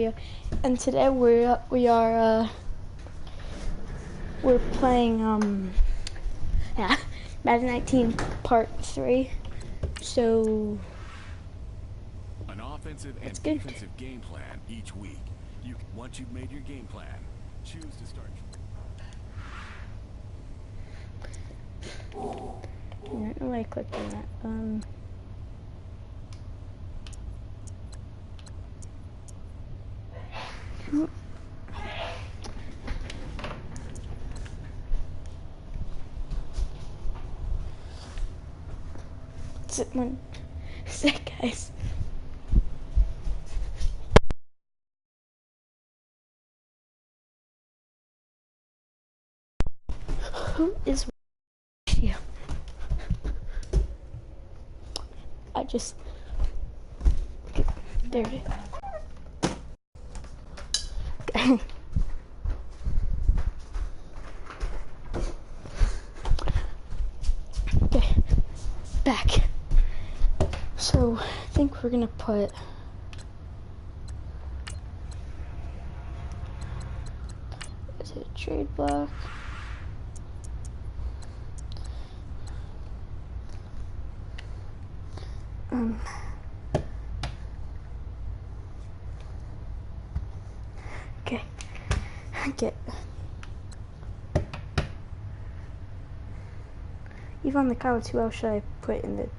video, and today we're playing Madden 19 Part 3. So an offensive and defensive game plan each week. Once you've made your game plan, choose to start. I don't know why I clicked on that. One sec, guys. Who is you? I just there it is. Okay, back. So I think we're gonna put is it a trade block? Okay. Get even on the comments, who else should I put in the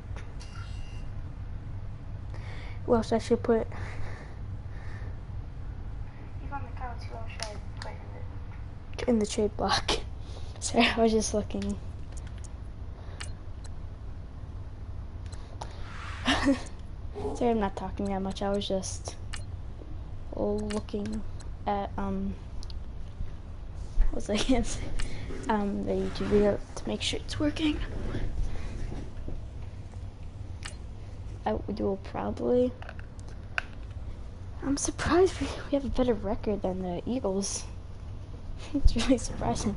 who else I should put even on the comments, who else should I put in the trade block? Sorry, I was just looking. Sorry, I'm not talking that much. I was just looking at what was I gonna say? The YouTube video to make sure it's working. I will probably. I'm surprised we have a better record than the Eagles. It's really surprising.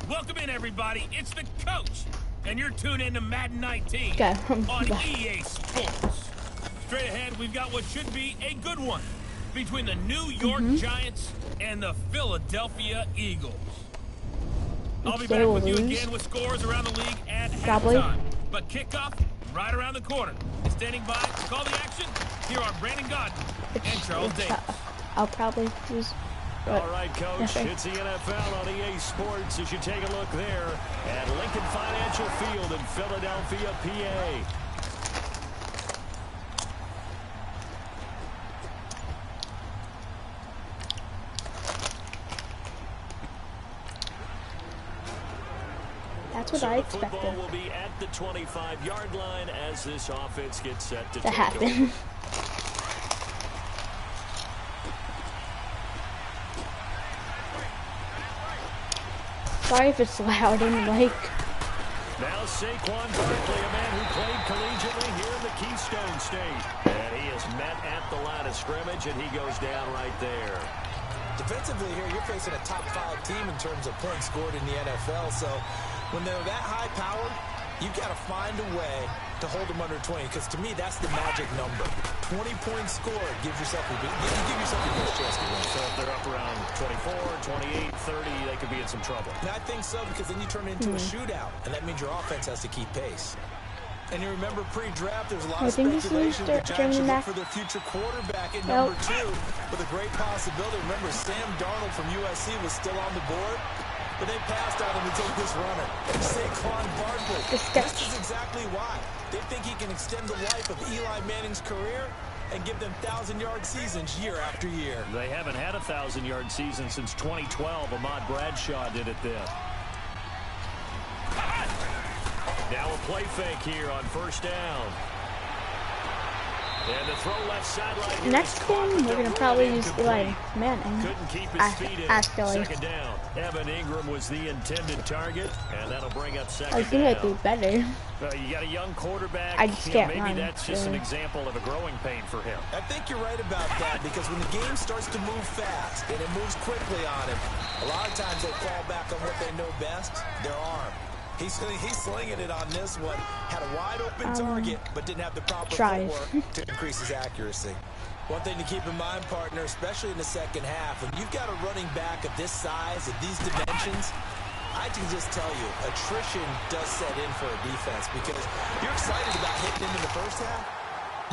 Welcome in, everybody. It's the coach, and you're tuned in to Madden 19 on EA Sports. Straight ahead, we've got what should be a good one between the New York Giants and the Philadelphia Eagles. I'll be back with you again with scores around the league at halftime. But kickoff right around the corner. And standing by to call the action, here are Brandon Godden and Charles Davis. I'll probably lose. All right, Coach, it's the NFL on EA Sports as you take a look there at Lincoln Financial Field in Philadelphia, PA. That's what I expected. The football will be at the 25-yard line as this offense gets set to happen. Sorry if it's loud and like. Now Saquon Barkley, a man who played collegiately here in the Keystone State. And he is met at the line of scrimmage, and he goes down right there. Defensively here, you're facing a top 5 team in terms of points scored in the NFL. So when they're that high powered, you've got to find a way to hold them under 20, because to me, that's the magic number. 20 points scored gives yourself a good, chance to win. So if they're up around 24, 28, 30, they could be in some trouble. And I think so, because then you turn it into a shootout, and that means your offense has to keep pace. And you remember pre-draft, there's a lot of speculation the Giants should look for their future quarterback at number 2 with a great possibility. Remember, Sam Darnold from USC was still on the board, but they passed on him to take this runner, Saquon Barkley. This is exactly why. They think he can extend the life of Eli Manning's career and give them 1,000-yard seasons year after year. They haven't had a 1,000-yard season since 2012. Ahmad Bradshaw did it then. Now a play fake here on first down. And the throw left sideline. Next game, we're gonna probably use Eli Manning. Couldn't keep his feet in. Actually, Second down. Evan Ingram was the intended target, and that'll bring up second I think down. I'd do better. You got a young quarterback. I just can't maybe run, that's just an really. example of a growing pain for him. I think you're right about that, because when the game starts to move fast and it moves quickly on him, a lot of times they fall back on what they know best, their arm. He's slinging it on this one. Had a wide open target, but didn't have the proper footwork to increase his accuracy. One thing to keep in mind, partner, especially in the second half, when you've got a running back of this size, of these dimensions, I can just tell you, attrition does set in for a defense, because you're excited about hitting him in the first half.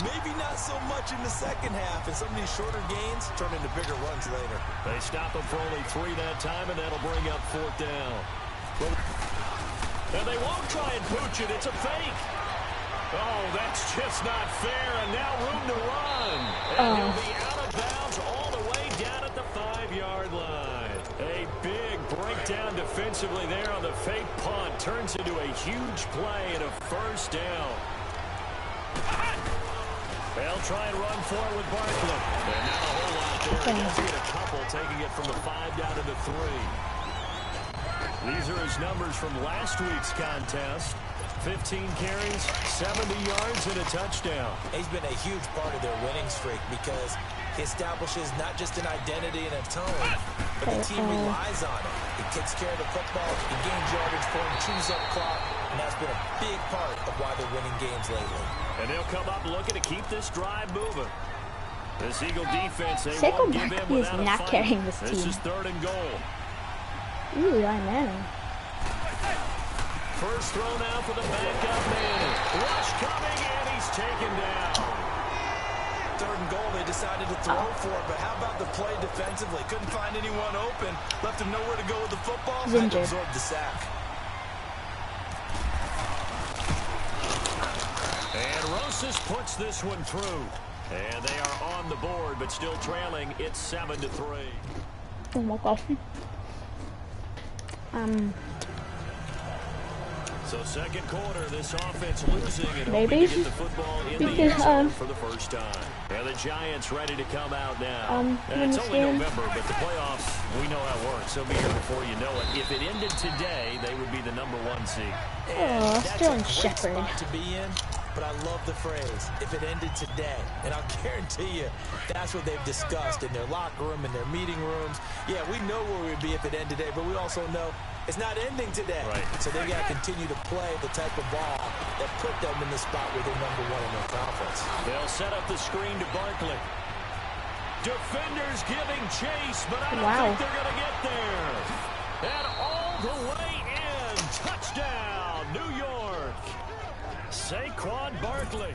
Maybe not so much in the second half, and some of these shorter gains turn into bigger runs later. They stop him for only 3 that time, and that'll bring up 4th down. And they won't try and pooch it. It's a fake. Oh, that's just not fair, and now room to run. And he'll be out of bounds all the way down at the 5-yard line. A big breakdown defensively there on the fake punt. Turns into a huge play and a first down. They'll try and run for it with Barkley. And not a whole lot there. He does get a couple, taking it from the 5 down to the 3. These are his numbers from last week's contest. 15 carries, 70 yards, and a touchdown. He's been a huge part of their winning streak, because he establishes not just an identity and a tone, but the team relies on it. He takes care of the football, he gains yardage for him, chews up clock, and that's been a big part of why they're winning games lately. And they'll come up looking to keep this drive moving. This Eagle defense, they won't give in without a not fight. carrying this This team. is 3rd and goal. Ooh, Eli Manning. First throw now for the backup Manning. Rush coming, and he's taken down. 3rd and goal, they decided to throw for it, but how about the play defensively? Couldn't find anyone open, left him nowhere to go with the football, had to absorb the sack. And Rosas puts this one through. And they are on the board, but still trailing. It's 7-3. Oh my God. So second quarter, this offense losing and Maybe hoping to get the football in the because, end zone for the first time. And the Giants ready to come out now. And it's only November, but the playoffs, we know how it works. They'll be here before you know it. If it ended today, they would be the #1 seed. Oh, Sterling Shepard. To be in, but I love the phrase, if it ended today. And I'll guarantee you, that's what they've discussed in their locker room, in their meeting rooms. Yeah, we know where we would be if it ended today, but we also know it's not ending today. Right. So they've got to continue to play the type of ball that put them in the spot where they're #1 in their conference. They'll set up the screen to Barkley. Defenders giving chase, but I don't think they're going to get there. And all the way in. Touchdown, New York. Saquon Barkley.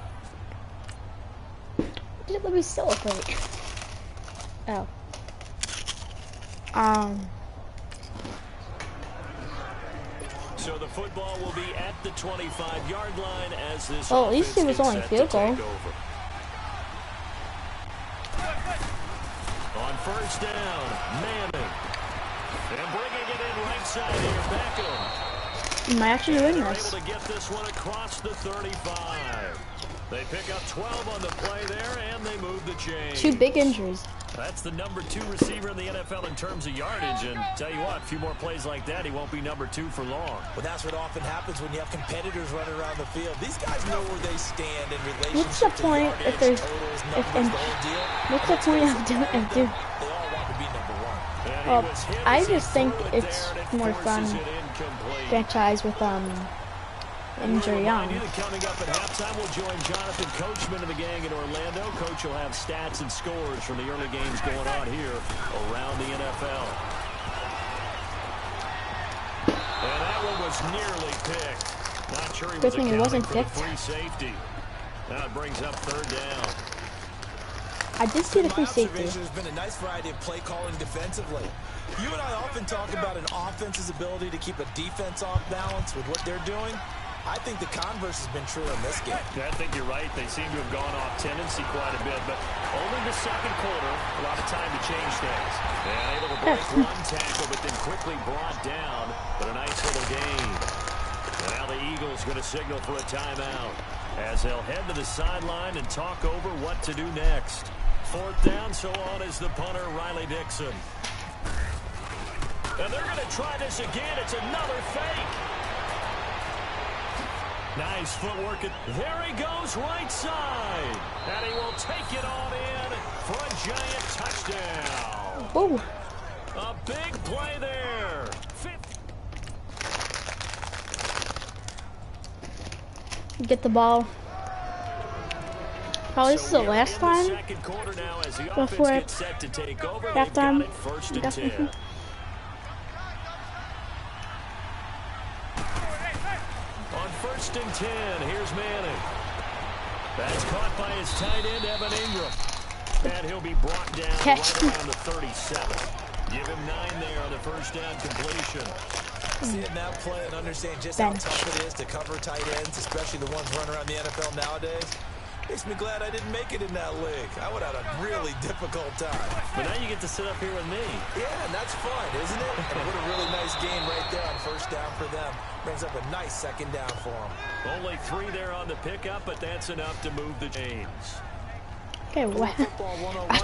Let me celebrate. Oh. So the football will be at the 25-yard line as this well, at least it was only field goal. On first down, Manning. And bringing it in right side here, Beckham. You might actually win They're this. able to get this one across the 35. They pick up 12 on the play there, and they move the chain. 2 big injuries. That's the #2 receiver in the NFL in terms of yardage, and tell you what, a few more plays like that, he won't be #2 for long. Well, that's what often happens when you have competitors running around the field. These guys know where they stand in relationship What's the point to if there's totals, numbers, the whole deal. what's the point of doing They all want to be #1. Well, I just think it's more fun franchise with injury young. Coming up at halftime, we'll join Jonathan Coachman and the gang in Orlando. Coach will have stats and scores from the early games going on here around the NFL. And that one was nearly picked. Not sure he was Good thing it wasn't accounting picked. for the free safety. Now it brings up 3rd down. I did see the free My safety. observation has been a nice variety of play calling defensively. You and I often talk about an offense's ability to keep a defense off balance with what they're doing. I think the converse has been true in this game. I think you're right. They seem to have gone off tendency quite a bit, but only the second quarter, a lot of time to change things. And able to break one tackle, but then quickly brought down, but a nice little gain. Now the Eagles going to signal for a timeout as they'll head to the sideline and talk over what to do next. 4th down, so on is the punter, Riley Dixon. And they're going to try this again. It's another fake. Nice footwork. There he goes, right side. And he will take it on in for a giant touchdown. Whoa. A big play there. Get the ball. Probably this is the last time before halftime. Definitely. On 1st and 10, here's Manning. That's caught by his tight end, Evan Ingram. And he'll be brought down right around the 37. Give him 9 there on the 1st down completion. See it now play and understand just how tough it is to cover tight ends, especially the ones running around the NFL nowadays. Makes me glad I didn't make it in that league. I would have had a really difficult time. But now you get to sit up here with me. Yeah, and that's fun, isn't it? And what a really nice game right there on 1st down for them. Brings up a nice 2nd down for them. Only 3 there on the pickup, but that's enough to move the chains. Okay, wow. I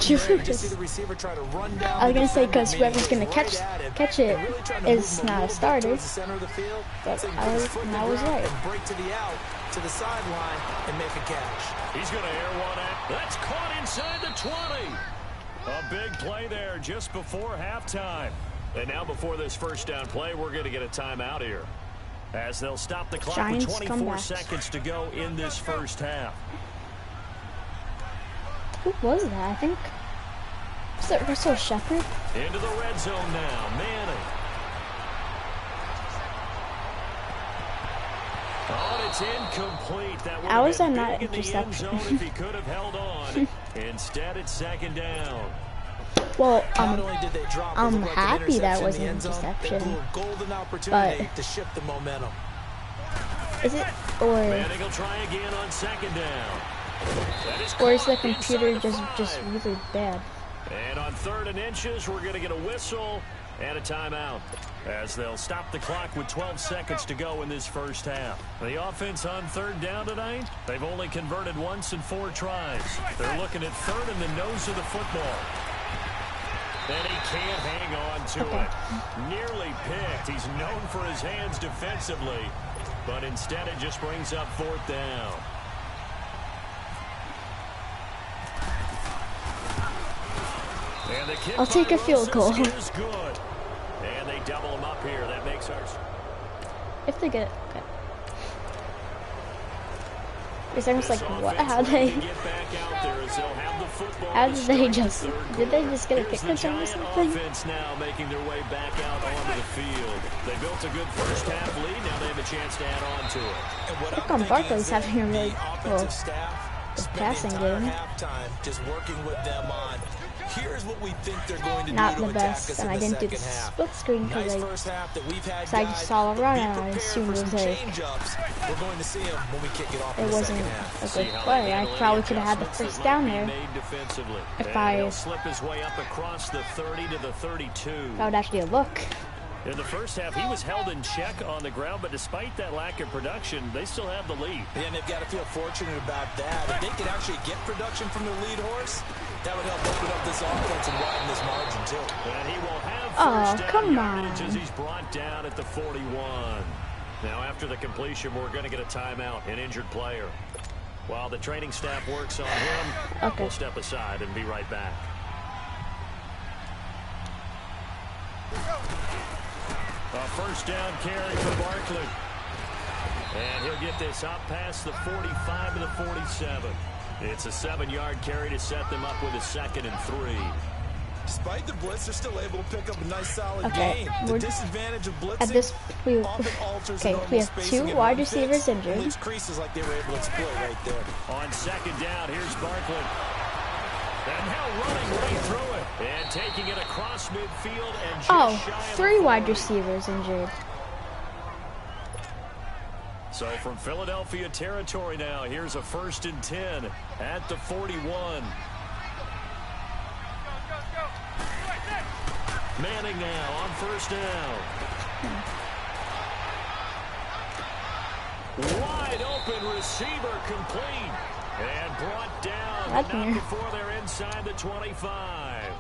was gonna say because whoever's gonna catch it is not a starter, but I was right. Break to the out, to the sideline, and make a catch. He's gonna air one out. That's caught inside the 20. A big play there just before halftime. And now before this 1st down play, we're gonna get a timeout here, as they'll stop the clock Giants with 24 seconds to go in this 1st half. Who was that? I think was it Russell Shepard? Into the red zone now, Manning. Oh, it's incomplete. That would have been not big in the end zone if he could have held on. Instead, it's 2nd down. Well, I'm happy that wasn't an interception, but to shift the momentum. Is it or? Manning will try again on 2nd down. Or is the computer just really bad? And on 3rd and inches, we're going to get a whistle and a timeout, as they'll stop the clock with 12 seconds to go in this 1st half. The offense on 3rd down tonight, they've only converted once in 4 tries. They're looking at 3rd in the nose of the football. And he can't hang on to it. Nearly picked. He's known for his hands defensively, but instead it just brings up 4th down. I'll take a field goal. And they double them up here. That makes ours. If they get it, okay. Because I was like, what? How did they just get a kick return or something? Offense now making their way back out onto the field. They built a good 1st half lead. Now they have a chance to add on to it. I think Barkley's having a really passing game. Just working with them on. Here's what we think they're going to Not do to the best, and I didn't do the split screen because I just saw a run and I assumed it was like it wasn't a good play. I probably could have had the 1st down there if I slip his way up across the 30 to the 32. I would actually look. In the 1st half, he was held in check on the ground, but despite that lack of production, they still have the lead. And they've got to feel fortunate about that. If they could actually get production from their lead horse, that would help open up this offense and widen this margin, too. And he will have 1st down yardage as he's brought down at the 41. Now, after the completion, we're going to get a timeout, an injured player. While the training staff works on him, we'll step aside and be right back. A 1st down carry for Barkley. And he'll get this up past the 45 to the 47. It's a 7-yard carry to set them up with a 2nd and 3. Despite the blitz, they're still able to pick up a nice solid game. The disadvantage of blitzing at this we have 2 wide receivers injured. Creases like they were able to exploit right there. On 2nd down, here's Barkley. And now running right through it. And taking it across midfield and just shy of 3 wide receivers injured. So from Philadelphia territory now, here's a 1st and 10 at the 41. Manning now on 1st down. Wide open receiver complete. And brought down, but not before they're inside the 25.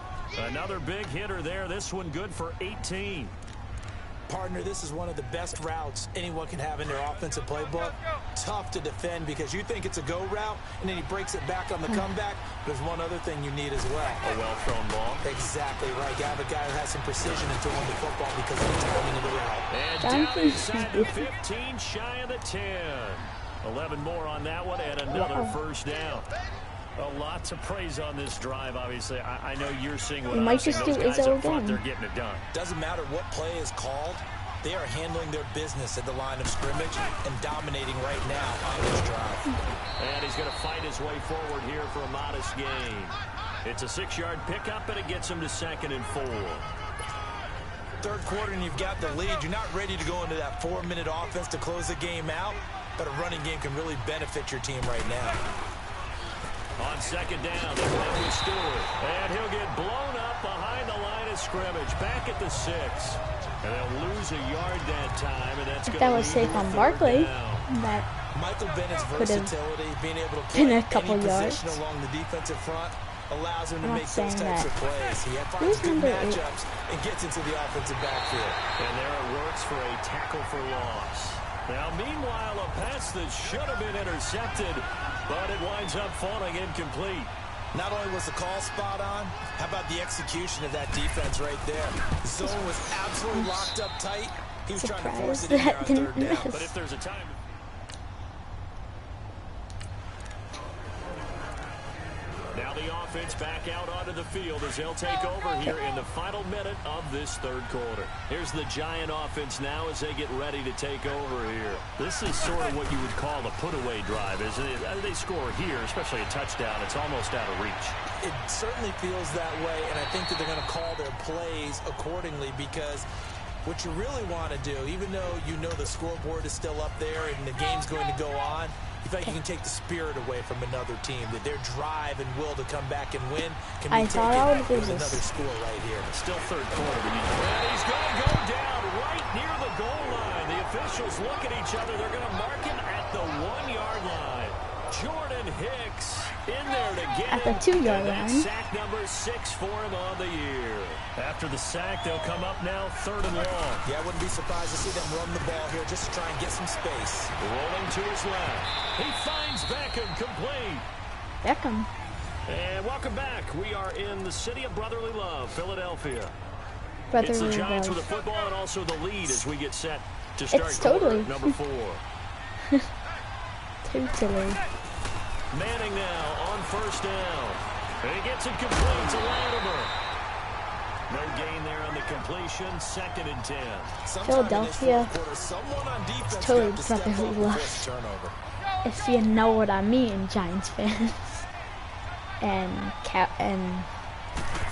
Another big hitter there. This one good for 18. Partner, this is one of the best routes anyone can have in their offensive playbook. Tough to defend because you think it's a go route, and then he breaks it back on the comeback. There's one other thing you need as well. A well-thrown ball. Exactly right. You have a guy who has some precision in throwing the football because of the timing of the route. And down inside the 15, shy of the 10. 11 more on that one, and another first down. Lots of praise on this drive, obviously. I know you're seeing what I'm seeing. Those guys up front, they're getting it done. Doesn't matter what play is called. They are handling their business at the line of scrimmage and dominating right now on this drive. And he's going to fight his way forward here for a modest gain. It's a 6-yard pickup, and it gets him to 2nd and 4. Third quarter, and you've got the lead. You're not ready to go into that 4-minute offense to close the game out, but a running game can really benefit your team right now. On 2nd down, they run with Stewart. And he'll get blown up behind the line of scrimmage. Back at the 6. And they'll lose a yard that time. And that's that was safe on Barkley. That Michael Bennett's versatility, being able to play any yards position along the defensive front, allows him to make those types of plays. He finds Who's good matchups and gets into the offensive backfield. And there it works for a tackle for loss. Now, meanwhile, a pass that should have been intercepted, but it winds up falling incomplete. Not only was the call spot on, how about the execution of that defense right there? The zone was absolutely locked up tight. He was trying to force it in there on 3rd down. But if there's a time... Now the offense back out onto the field as they'll take over here in the final minute of this 3rd quarter. Here's the Giant offense now as they get ready to take over here. This is sort of what you would call a put-away drive, isn't it? They score here, especially a touchdown. It's almost out of reach. It certainly feels that way, and I think that they're going to call their plays accordingly because what you really want to do, even though you know the scoreboard is still up there and the game's going to go on, you feel like you can take the spirit away from another team, that their drive and will to come back and win can be taken with another score right here. It's still 3rd quarter. And he's going to go down right near the goal line. The officials look at each other. They're going to mark him at the 1-yard line. Jordan Hicks in there to get at the 2-yard line. Sack number 6 for him on the year. After the sack, they'll come up now 3rd and long. Yeah, I wouldn't be surprised to see them run the ball here just to try and get some space. Rolling to his left. He finds Beckham complete. Beckham. And welcome back. We are in the city of brotherly love, Philadelphia. Brotherly it's the Giants love. with the football and also the lead as we get set to start quarter number 4. Totally. Manning now on 1st down. And he gets it complete to Latimer. No gain there on the completion. 2nd and 10. Philadelphia is totally brotherly love. If you know what I mean, Giants fans. and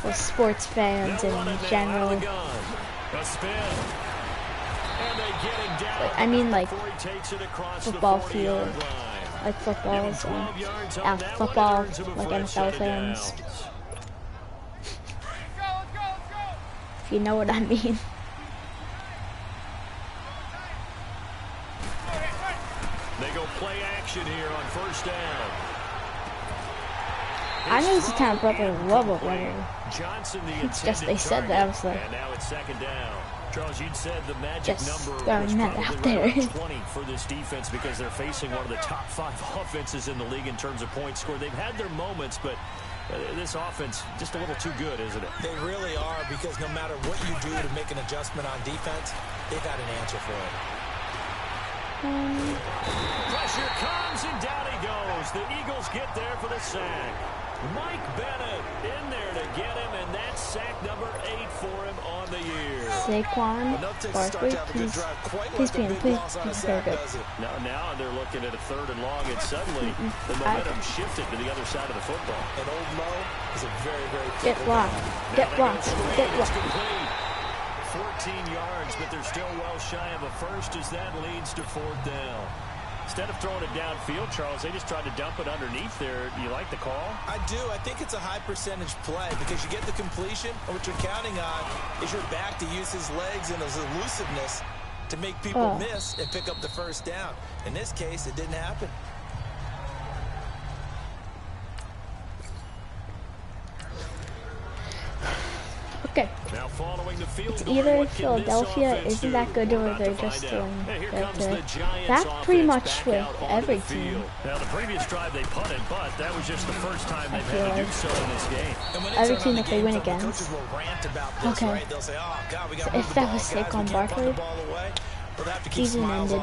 well, sports fans in general. A spin. And they get him down. I mean, like football field. Line. Like footballs and football, like NFL fans. If you know what I mean. They go play action here on 1st down. I know it's kind of brotherly love or whatever. Johnson, it's just they said that. I was like, and now it's 2nd down. Charles, you'd said the magic number was throwing that out there. 20 for this defense because they're facing one of the top 5 offenses in the league in terms of points scored. They've had their moments, but this offense just a little too good, isn't it? They really are, because no matter what you do to make an adjustment on defense, they've got an answer for it. Pressure comes, and down he goes. The Eagles get there for the sack. Mike Bennett in there to get him, and that's sack number 8 for him on the year. Saquon Barkley, he's being very good. Now they're looking at a 3rd and long, and suddenly the momentum shifted to the other side of the football. And Old Mo is a very, very get blocked. Get blocked. Get blocked. 14 yards, but they're still well shy of a first as that leads to 4th down. Instead of throwing it downfield, Charles, they just tried to dump it underneath there. You like the call? I do. I think it's a high percentage play because you get the completion, and what you're counting on is your back to use his legs and his elusiveness to make people miss and pick up the first down. In this case, it didn't happen. Okay. Now following the field it's either Philadelphia isn't that good or they're just doing better. That's pretty much with every team. Now the previous drive they punted, but that was just the first time they've had to do so in this game. Every team that they win against. Okay. So if that was Saquon Barkley, season ended.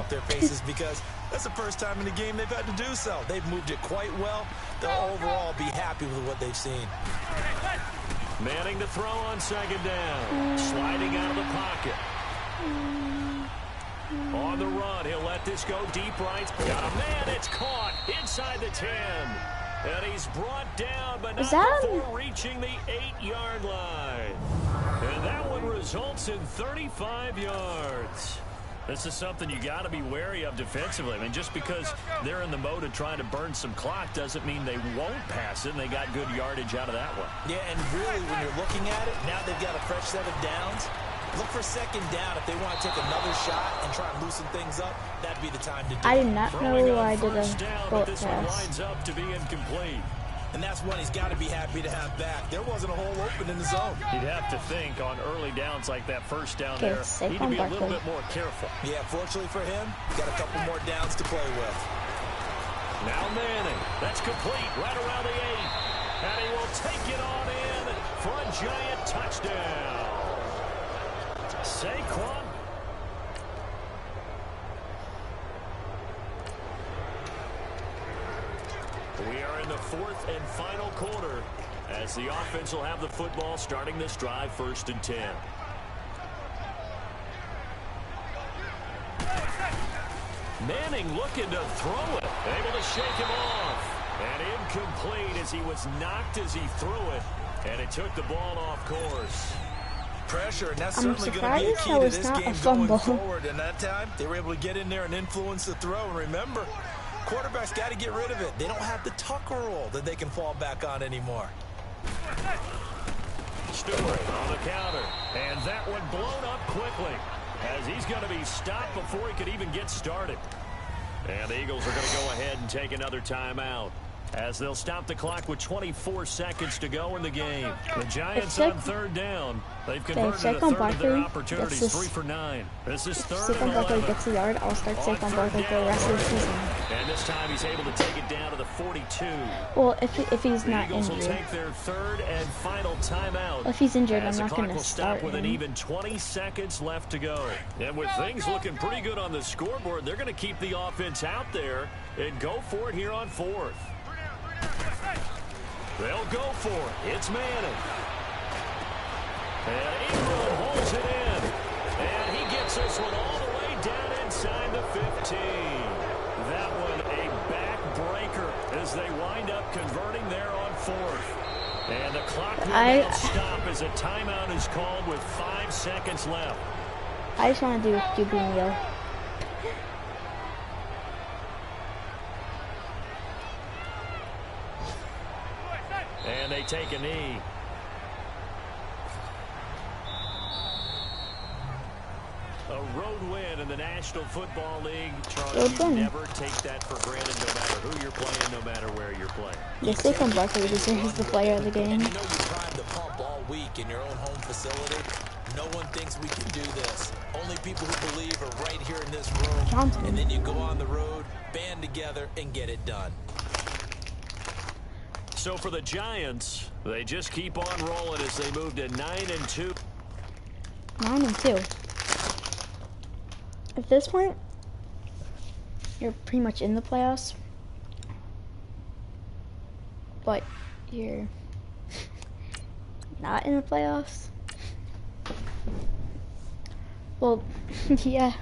Because that's the first time in the game they've had to do so. They've moved it quite well. They'll overall be happy with what they've seen. Manning to throw on second down. Sliding out of the pocket. On the run, he'll let this go deep right. Got a man, it's caught inside the 10. And he's brought down, but not before reaching the 8-yard line. And that one results in 35 yards. This is something you got to be wary of defensively. I mean, just because they're in the mode of trying to burn some clock doesn't mean they won't pass it, and they got good yardage out of that one. Yeah, and really, when you're looking at it, now they've got a fresh set of downs. Look for second down if they want to take another shot and try and loosen things up. That'd be the time to do it. I did not know I did a boat pass. Lines up to be incomplete. And that's one he's got to be happy to have back. There wasn't a hole open in the zone. You'd have to think on early downs like that first down there, he'd be a little bit more careful. Yeah, fortunately for him, got a couple more downs to play with. Now Manning. That's complete right around the 8. And he will take it on in for a giant touchdown. Saquon. We are in the fourth and final quarter as the offense will have the football starting this drive 1st and 10. Manning looking to throw it. Able to shake him off. And incomplete as he was knocked as he threw it. And it took the ball off course. Pressure, and that's certainly going to be a key to this game going forward. And that time, they were able to get in there and influence the throw. And remember, quarterbacks got to get rid of it. They don't have the Tucker rule that they can fall back on anymore. Stewart on the counter. And that one blown up quickly as he's going to be stopped before he could even get started. And the Eagles are going to go ahead and take another timeout as they'll stop the clock with 24 seconds to go in the game. The Giants on 3rd down. They've converted a third of their opportunities, 3 for 9. This is 3rd and 11. Saquon Barkley gets a yard, I'll start Saquon Barkley for the rest of the season. And this time he's able to take it down to the 42. Well, if he's not injured. The Eagles will take their 3rd and final timeout. Well, if he's injured, I'm not going to start with an even 20 seconds left to go. And with things looking pretty good on the scoreboard, they're going to keep the offense out there and go for it here on 4th. They'll go for it. It's Manning. And Ingram holds it in. And he gets this one all the way down inside the 15. That one a backbreaker as they wind up converting there on 4th. And the clock will now stop as a timeout is called with 5 seconds left. I just want to do QB meal. And they take a knee. A road win in the National Football League. Charles, you never take that for granted no matter who you're playing, no matter where you're playing. Yes, Saquon Barkley this year, he's the player of the game. And you know you primed the pump all week in your own home facility. No one thinks we can do this. Only people who believe are right here in this room. Johnson. And then you go on the road, band together, and get it done. So for the Giants, they just keep on rolling as they move to 9-2. 9-2. At this point, you're pretty much in the playoffs, but you're not in the playoffs. Well, yeah.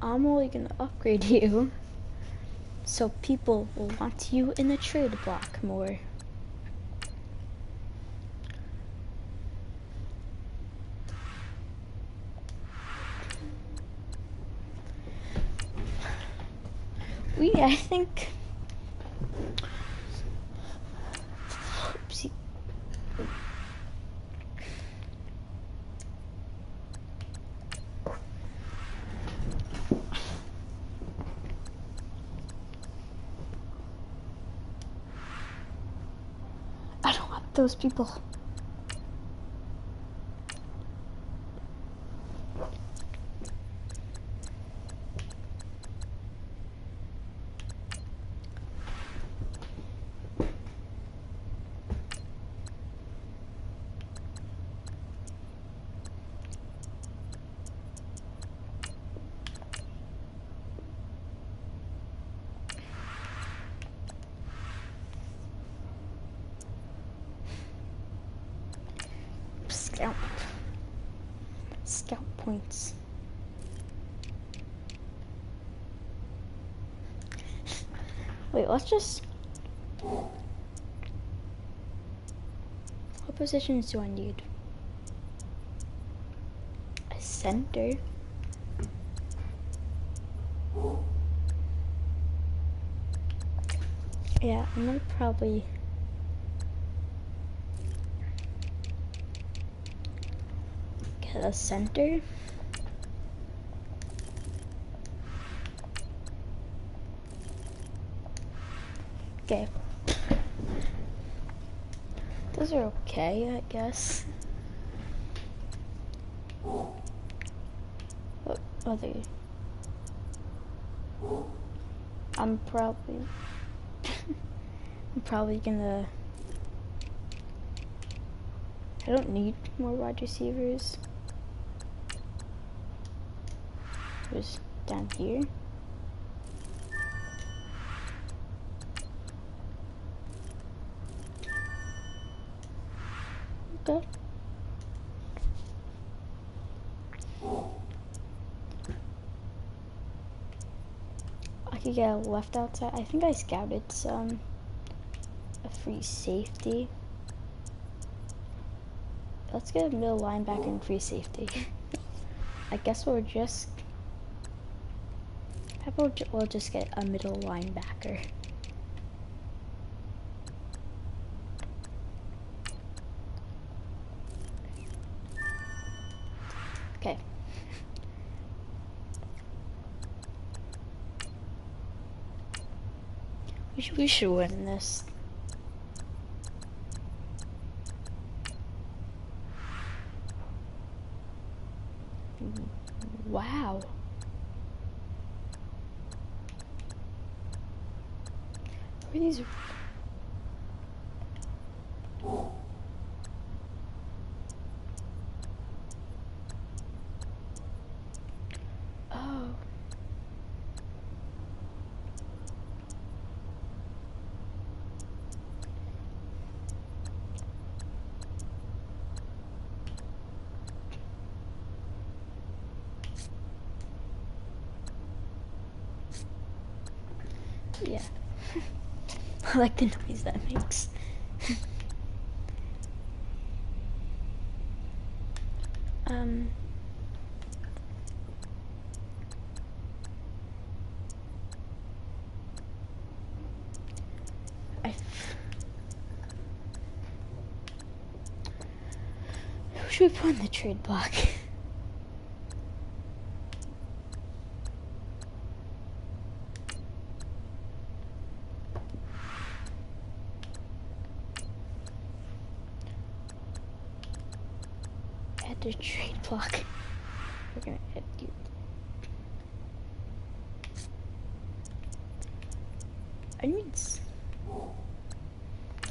I'm only gonna upgrade you so people will want you in the trade block more. I think those people. Scout points. Wait, let's just... What positions do I need? A center. Yeah, I'm gonna probably... get a center. Okay. Those are okay, I guess. What are they? I'm probably gonna... I don't need more wide receivers. Just down here. Okay. I could get a left outside. I think I scouted some. A free safety. Let's get a middle linebacker and free safety. I guess we'll just... How about we'll just get a middle linebacker. Okay. We should win this. Wow. Where are these? Oh. Yeah. I like the noise that makes. Who should we put in the trade block? Add the trade block. We're gonna add you.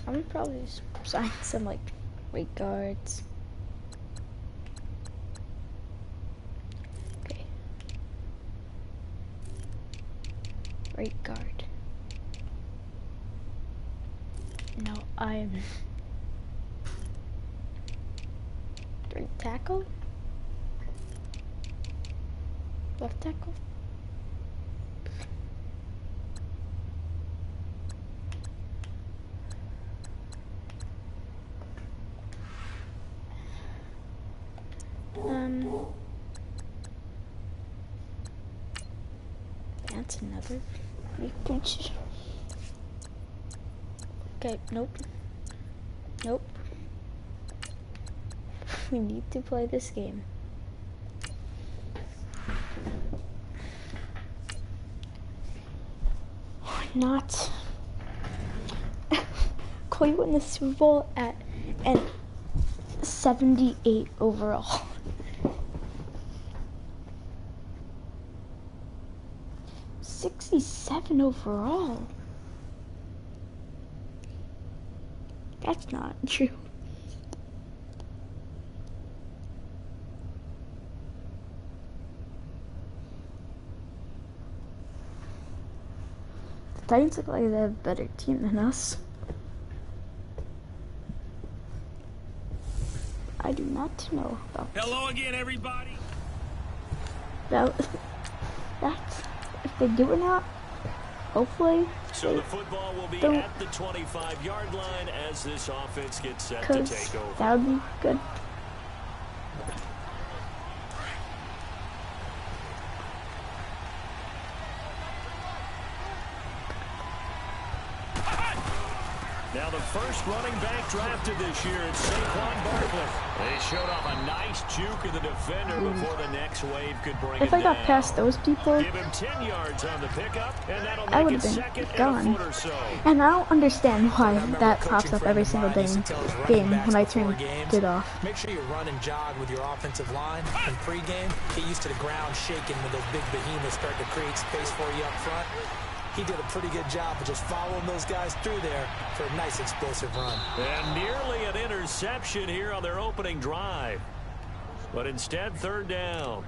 I'm gonna probably just sign some like right guards. Okay. Right guard. No, I'm right tackle. Left tackle. That's another weakness. Okay, nope. Nope. We need to play this game. Why not? Can we win the Super Bowl at and 78 overall. 67 overall. That's not true. The Titans look like they have a better team than us. I do not know about. Hello again, everybody. That's if they do or not. Hopefully. So the football will be at the 25-yard line as this offense gets set to take over. That would be good. Now the first running back drafted this year is Saquon Barkley. They showed off a nice juke of the defender before the next wave could bring it down. If I got past those people, give him 10 yards on the pickup, and that'll I would make have it second been and a gone. foot or so. And I don't understand why that pops up every single game when I turn it off. Make sure you run and jog with your offensive line. And pre-game, get used to the ground shaking when those big behemoths start to create space for you up front. He did a pretty good job of just following those guys through there for a nice explosive run. And nearly an interception here on their opening drive. But instead, third down.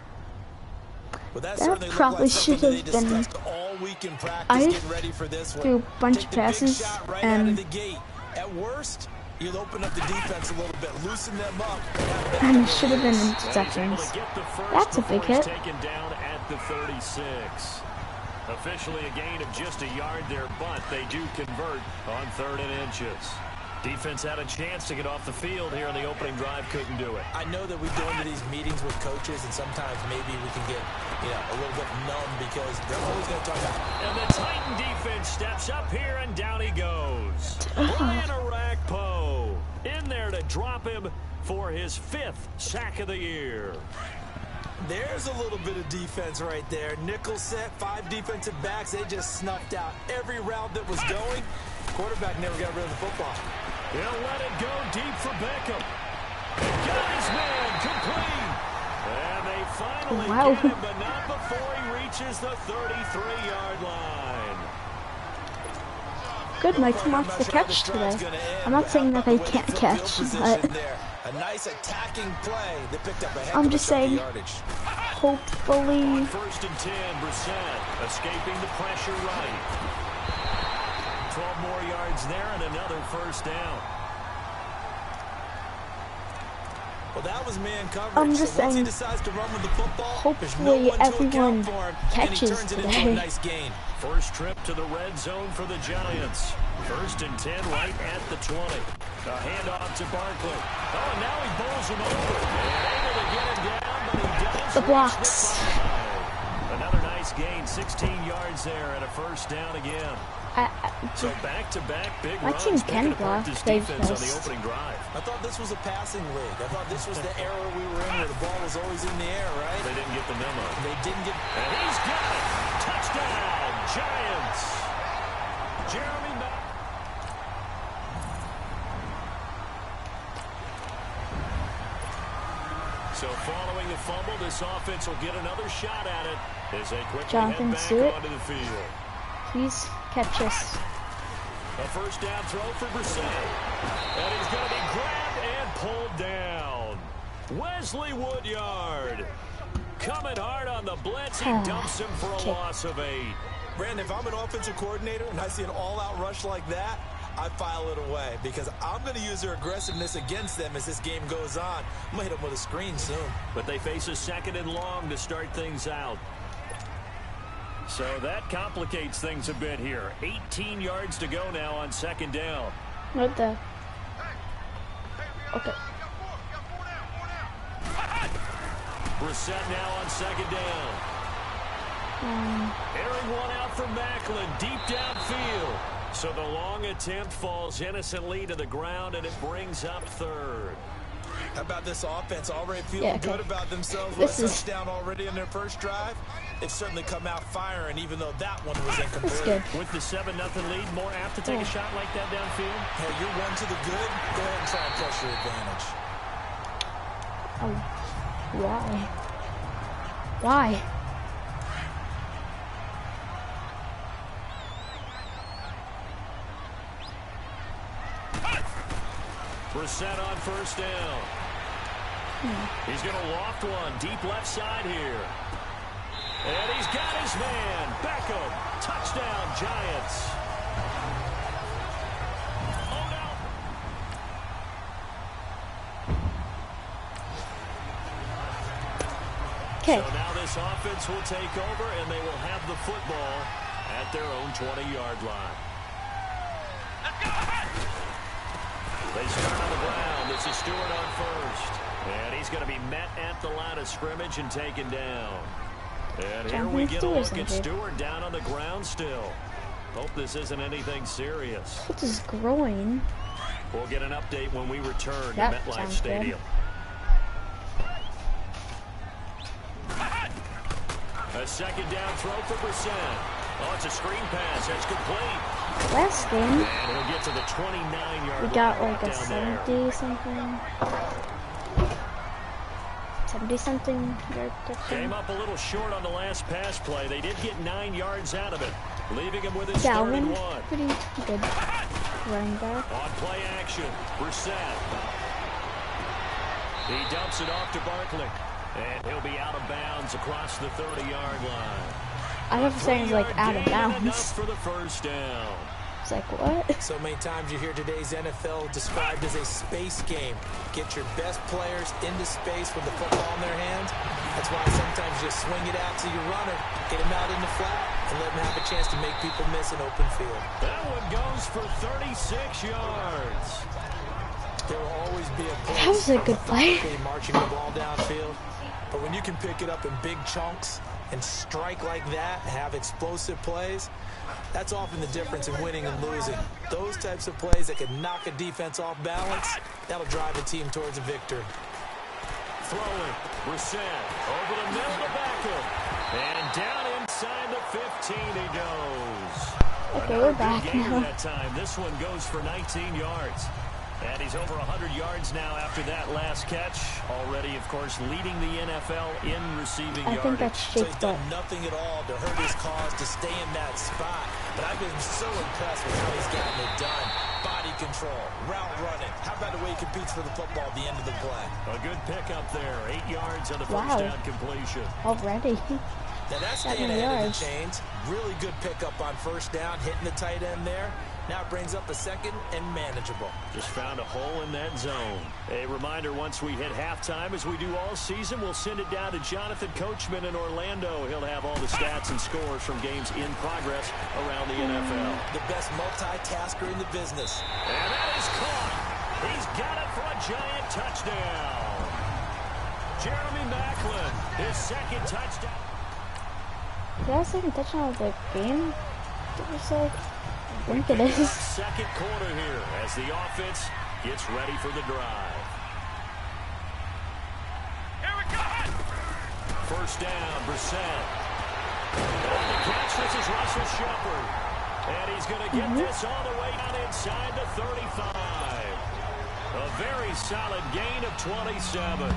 Well, that probably should have been. All week in practice, I getting ready for this one. threw a bunch of passes right and out of the gate. At worst, you'll open up the defense a little bit, loosen them up. And it should have been interceptions. That's a big hit. Taken down at the 36. Officially a gain of just a yard there, but they do convert on 3rd and inches. Defense had a chance to get off the field here on the opening drive, couldn't do it. I know that we go into these meetings with coaches, and sometimes maybe we can get, a little bit numb because they're always going to talk about. And the Titan defense steps up here, and down he goes. Brian Arakpo in there to drop him for his 5th sack of the year. There's a little bit of defense right there. Nickel set, 5 defensive backs. They just snuffed out every route that was going. Quarterback never got rid of the football. He'll let it go deep for Beckham. Got his man complete. And they finally get him, but not before he reaches the 33-yard line. Good, my team wants to catch today. I'm not saying that they can't catch, but a nice attacking play that picked up a heck I'm of just a saying, yardage. hopefully. On 1st and 10, Brissett escaping the pressure right. 12 more yards there and another first down. Well, that was man coverage. I'm just saying, once he decides to run with the football, hopefully everyone catches today. Nice gain. First trip to the red zone for the Giants. 1st and 10 right at the 20. A handoff to Barkley. Oh, and now he bowls him over. Able to get him down, but he does. The blocks. Another nice gain, 16 yards there and a first down again. So back-to-back big runs. My team can block. They defense on the opening drive. I thought this was a passing league. I thought this was the era we were in where the ball was always in the air, right? They didn't get the memo. They didn't get. And he's got it. Touchdown, Giants. Jeremy Mack. So following the fumble, this offense will get another shot at it as they quickly head back onto the field. Please catch us. A first down throw for Brissett. And he's going to be grabbed and pulled down. Wesley Woodyard coming hard on the blitz. He dumps him for a loss of 8. Brandon, if I'm an offensive coordinator and I see an all-out rush like that, I file it away because I'm going to use their aggressiveness against them as this game goes on. I'm going to hit them with a screen soon. But they face a 2nd and long to start things out. So that complicates things a bit here. 18 yards to go now on 2nd down. What the? Okay. Brissett now on 2nd down. Airing one out for Macklin, deep downfield. So the long attempt falls innocently to the ground, and it brings up 3rd. How about this offense already feeling good about themselves with a touchdown already in their first drive? They've certainly come out firing, even though that one was incomplete. With the 7-0 lead, more apt to take a shot like that downfield? Hey, you're one to the good. Go ahead and try and press your advantage. Oh, why? Why? Brissett on first down. He's going to loft one deep left side here. And he's got his man. Beckham. Touchdown, Giants. Oh, no. Okay. So now this offense will take over, and they will have the football at their own 20-yard line. They start on the ground. This is Stewart on first. And he's going to be met at the line of scrimmage and taken down. And here we get a look at Stewart down on the ground still. Hope this isn't anything serious. What's his groin? We'll get an update when we return to MetLife Stadium. A second down throw for Brissett. Oh, it's a screen pass. That's complete. Last game, and he'll get to the 29-yard line. We got like a 70-something. 70-something yard touchdown. Came up a little short on the last pass play. They did get 9 yards out of it, leaving him with his third and one. Pretty good running back. On play action, Brissett. He dumps it off to Barkley, and he'll be out of bounds across the 30-yard line. I have to say it's like out of bounds. For the first down. It's like, what? So many times you hear today's NFL described as a space game. Get your best players into space with the football in their hands. That's why sometimes you swing it out to your runner, get him out in the flat, and let him have a chance to make people miss an open field. That one goes for 36 yards. There will always be a place. That was a good play. Marching the ball downfield. But when you can pick it up in big chunks and strike like that, have explosive plays, that's often the difference in winning and losing. Those types of plays that can knock a defense off balance, that'll drive a team towards a victory. Throwing, Brissett, over the middle to Beckham. And down inside the 15 he goes. Okay, we're back now. That time. This one goes for 19 yards. And he's over 100 yards now after that last catch. Already, of course, leading the NFL in receiving yardage. I think that's so he's done nothing at all to hurt his cause to stay in that spot. But I've been so impressed with how he's gotten it done. Body control, route running. How about the way he competes for the football at the end of the play? A good pickup there. 8 yards on the first down completion. Already. Now that's staying ahead of the chains. Really good pickup on first down, hitting the tight end there. Now it brings up a second and manageable. Just found a hole in that zone. A reminder, once we hit halftime, as we do all season, we'll send it down to Jonathan Coachman in Orlando. He'll have all the stats and scores from games in progress around the NFL. The best multitasker in the business. And that is caught. He's got it for a giant touchdown. Jeremy Maclin, his second touchdown. Is that a second touchdown of the game? It was like... I think it is. Second quarter here as the offense gets ready for the drive. Here we go. First down, Brissett. On the catch, this is Russell Shepard. And he's going to get this all the way down inside the 35. A very solid gain of 27.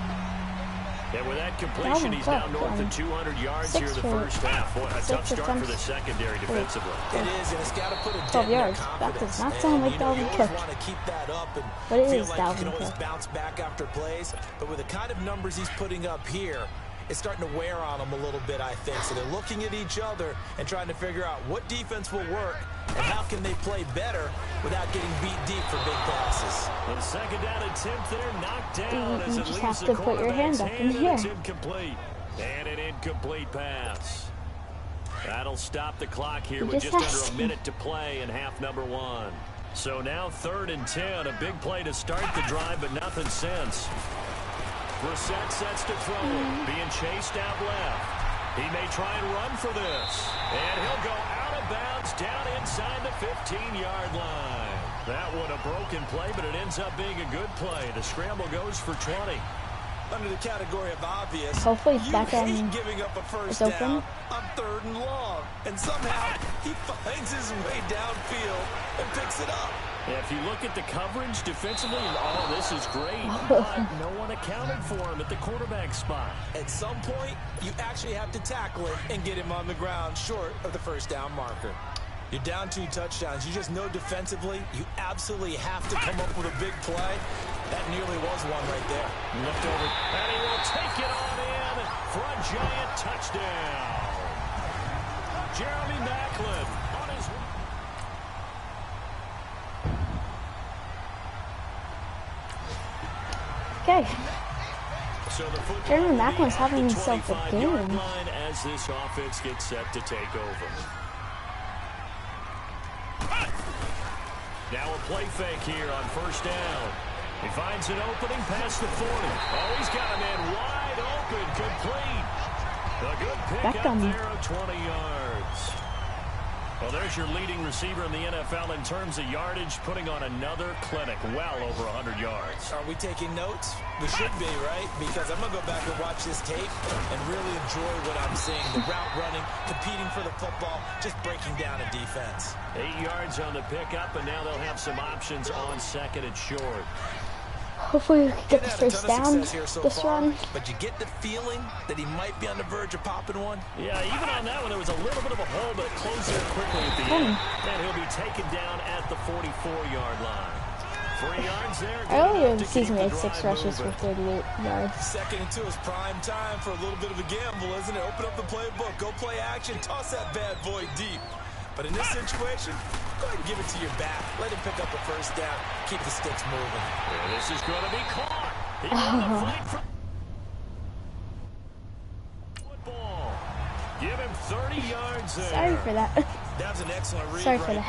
And with that completion, he's now north of 200 yards here in the first half. Boy, a tough start for the secondary defensively. It is, and it's got to put a 12 yards. That does not sound like Dalvin Cook. Want to keep that up and but it feel is like Dalvin you can always Cook. bounce back after plays. But with the kind of numbers he's putting up here, it's starting to wear on them a little bit, I think. So they're looking at each other and trying to figure out what defense will work and how can they play better without getting beat deep for big passes. The second down attempt there knocked down as You it just leaves have the to put your hand up in the air. It's incomplete. And an incomplete pass. That'll stop the clock here with just under a minute to play in half number one. So now 3rd and 10, a big play to start the drive, but nothing since. Brissett sets to throw, being chased out left. He may try and run for this. And he'll go out of bounds down inside the 15-yard line. That one a broken play, but it ends up being a good play. The scramble goes for 20. Under the category of obvious, hopefully he's back on. Giving up a first down on 3rd and long, and somehow he finds his way downfield and picks it up. Yeah, if you look at the coverage defensively, oh, this is great. But no one accounted for him at the quarterback spot. At some point, you actually have to tackle it and get him on the ground short of the first down marker. You're down 2 touchdowns. You just know defensively, you absolutely have to come up with a big play. That nearly was one right there. Looked over, and he will take it on in for a giant touchdown. Jeremy Maclin on his... Okay. So Jeremy Macklin's having himself a game. As this offense gets set to take over. Now a play fake here on first down. He finds an opening past the 40. Oh, he's got a man wide open, complete. A good pick up there of 20 yards. Well, there's your leading receiver in the NFL in terms of yardage, putting on another clinic, well over 100 yards. Are we taking notes? We should be, right? Because I'm going to go back and watch this tape and really enjoy what I'm seeing. The route running, competing for the football, just breaking down a defense. 8 yards on the pickup, and now they'll have some options on 2nd and short. Hopefully we can get the first down this run. But you get the feeling that he might be on the verge of popping one. Yeah, even on that one, there was a little bit of a hole, but it closed there quickly at the end. And he'll be taken down at the 44-yard line. 3 yards there. Earlier in the season, we had 6 rushes for 38 yards. 2nd and 2 is prime time for a little bit of a gamble, isn't it? Open up the playbook, go play action, toss that bad boy deep. But in this situation, go ahead and give it to your back. Let him pick up a first down. Keep the sticks moving. Yeah, this is going to be caught. He won the fight for football. Give him 30 yards there. Sorry for that. That was an excellent read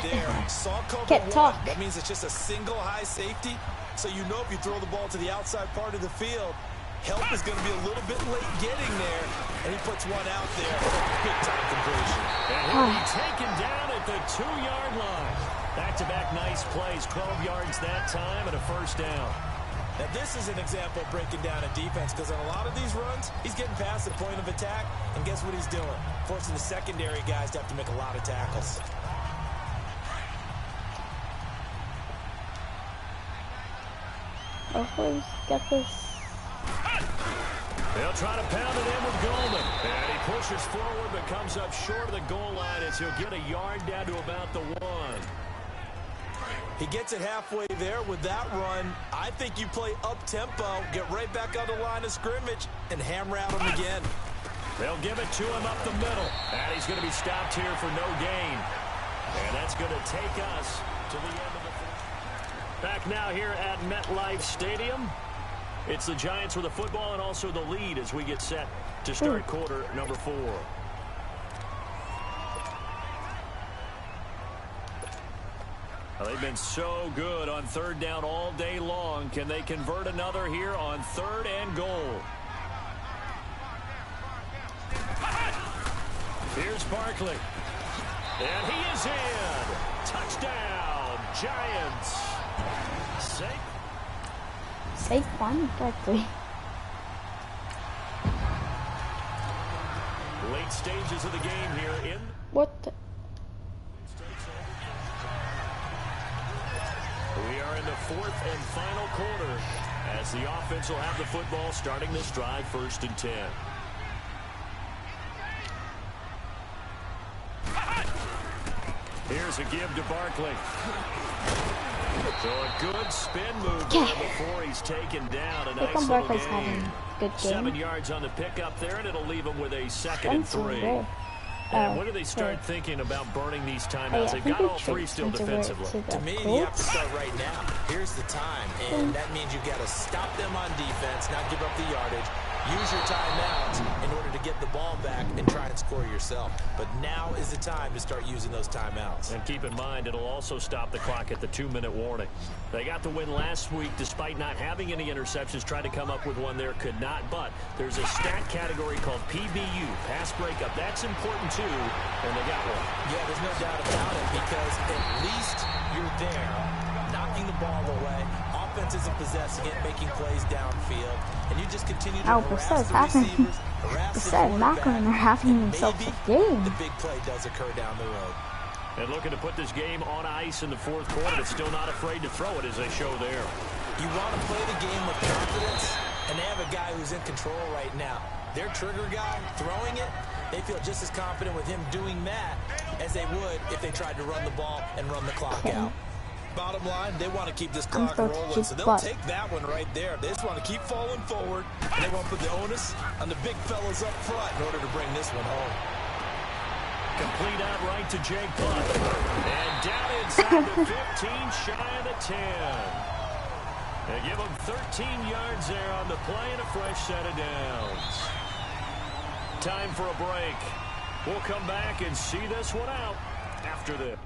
there. Saw cover Can't talk. That means it's just a single high safety. So you know if you throw the ball to the outside part of the field, help is going to be a little bit late getting there. And he puts one out there. Big time completion. And he'll be taken down at the 2-yard line. Back-to-back nice plays. 12 yards that time and a first down. Now this is an example of breaking down a defense, because on a lot of these runs, he's getting past the point of attack. And guess what he's doing? Forcing the secondary guys to have to make a lot of tackles. Hopefully get this. They'll try to pound it in with Goldman. And he pushes forward but comes up short of the goal line as he'll get a yard down to about the 1. He gets it halfway there with that run. I think you play up-tempo, get right back on the line of scrimmage, and hammer at him again. They'll give it to him up the middle. And he's going to be stopped here for no gain. And that's going to take us to the end of the fourth. Back now here at MetLife Stadium. It's the Giants with the football and also the lead as we get set to start quarter number 4. Well, they've been so good on 3rd down all day long. Can they convert another here on 3rd and goal? Here's Barkley. And he is in. Touchdown, Giants. Saquon Barkley. Late stages of the game here in. What the? We are in the 4th and final quarter as the offense will have the football starting this drive 1st and 10. Here's a give to Barkley. So a good spin move there before he's taken down. A nice little gain. Good game. 7 yards on the pickup there, and it'll leave him with a 2nd and 3. And when do they start thinking about burning these timeouts? They've got all 3 still defensively. To me, you have to start right now. Here's the time, and that means you've got to stop them on defense, not give up the yardage. Use your timeouts in order to get the ball back and try and score yourself. But now is the time to start using those timeouts. And keep in mind, it'll also stop the clock at the 2-minute warning. They got the win last week despite not having any interceptions. Tried to come up with one there, could not. But there's a stat category called PBU, pass breakup. That's important too, and they got one. Yeah, there's no doubt about it, because at least you're there. ball away. Offense isn't possessing it, making plays downfield. And you just continue to harass the receivers, harass the quarterback, and they're having themselves a game. The big play does occur down the road. And looking to put this game on ice in the fourth quarter, but still not afraid to throw it as they show there. You want to play the game with confidence, and they have a guy who's in control right now. Their trigger guy throwing it, they feel just as confident with him doing that as they would if they tried to run the ball and run the clock out. Bottom line, they want to keep this clock rolling, so they'll take that one right there. They just want to keep falling forward, and they want to put the onus on the big fellas up front in order to bring this one home. Complete out right to Jake Butt. And down inside the 15, shy of the 10. They give him 13 yards there on the play and a fresh set of downs. Time for a break. We'll come back and see this one out after this.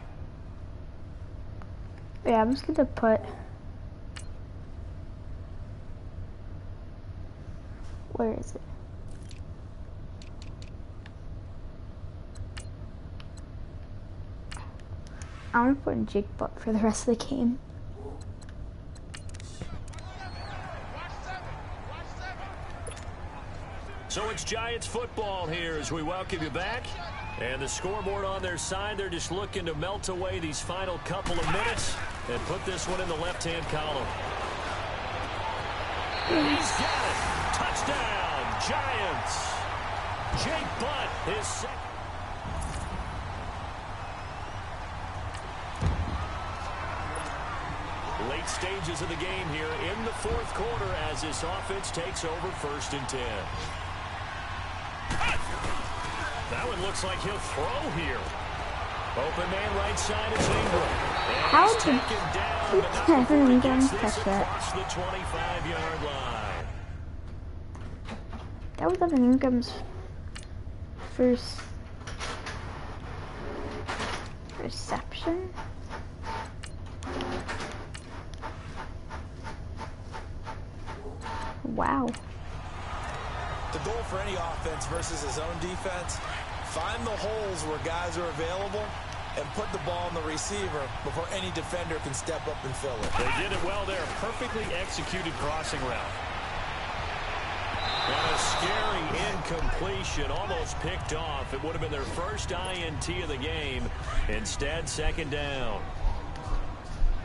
Yeah, I'm just gonna put... Where is it? I'm gonna put in Jake Butt for the rest of the game. So it's Giants football here as we welcome you back. And the scoreboard on their side, they're just looking to melt away these final couple of minutes and put this one in the left-hand column. He's got it. Touchdown, Giants. Jake Butt, his second. Late stages of the game here in the fourth quarter as this offense takes over 1st and 10. That one looks like he'll throw here. Open man right side is Ingram. How did Evan Ingram catch that? Across the 25-yard line. That was Evan Ingram's first reception. Wow. The goal for any offense versus his own defense, find the holes where guys are available and put the ball in the receiver before any defender can step up and fill it. They did it well there. Perfectly executed crossing route. And a scary incompletion, almost picked off. It would have been their first INT of the game. Instead, 2nd down.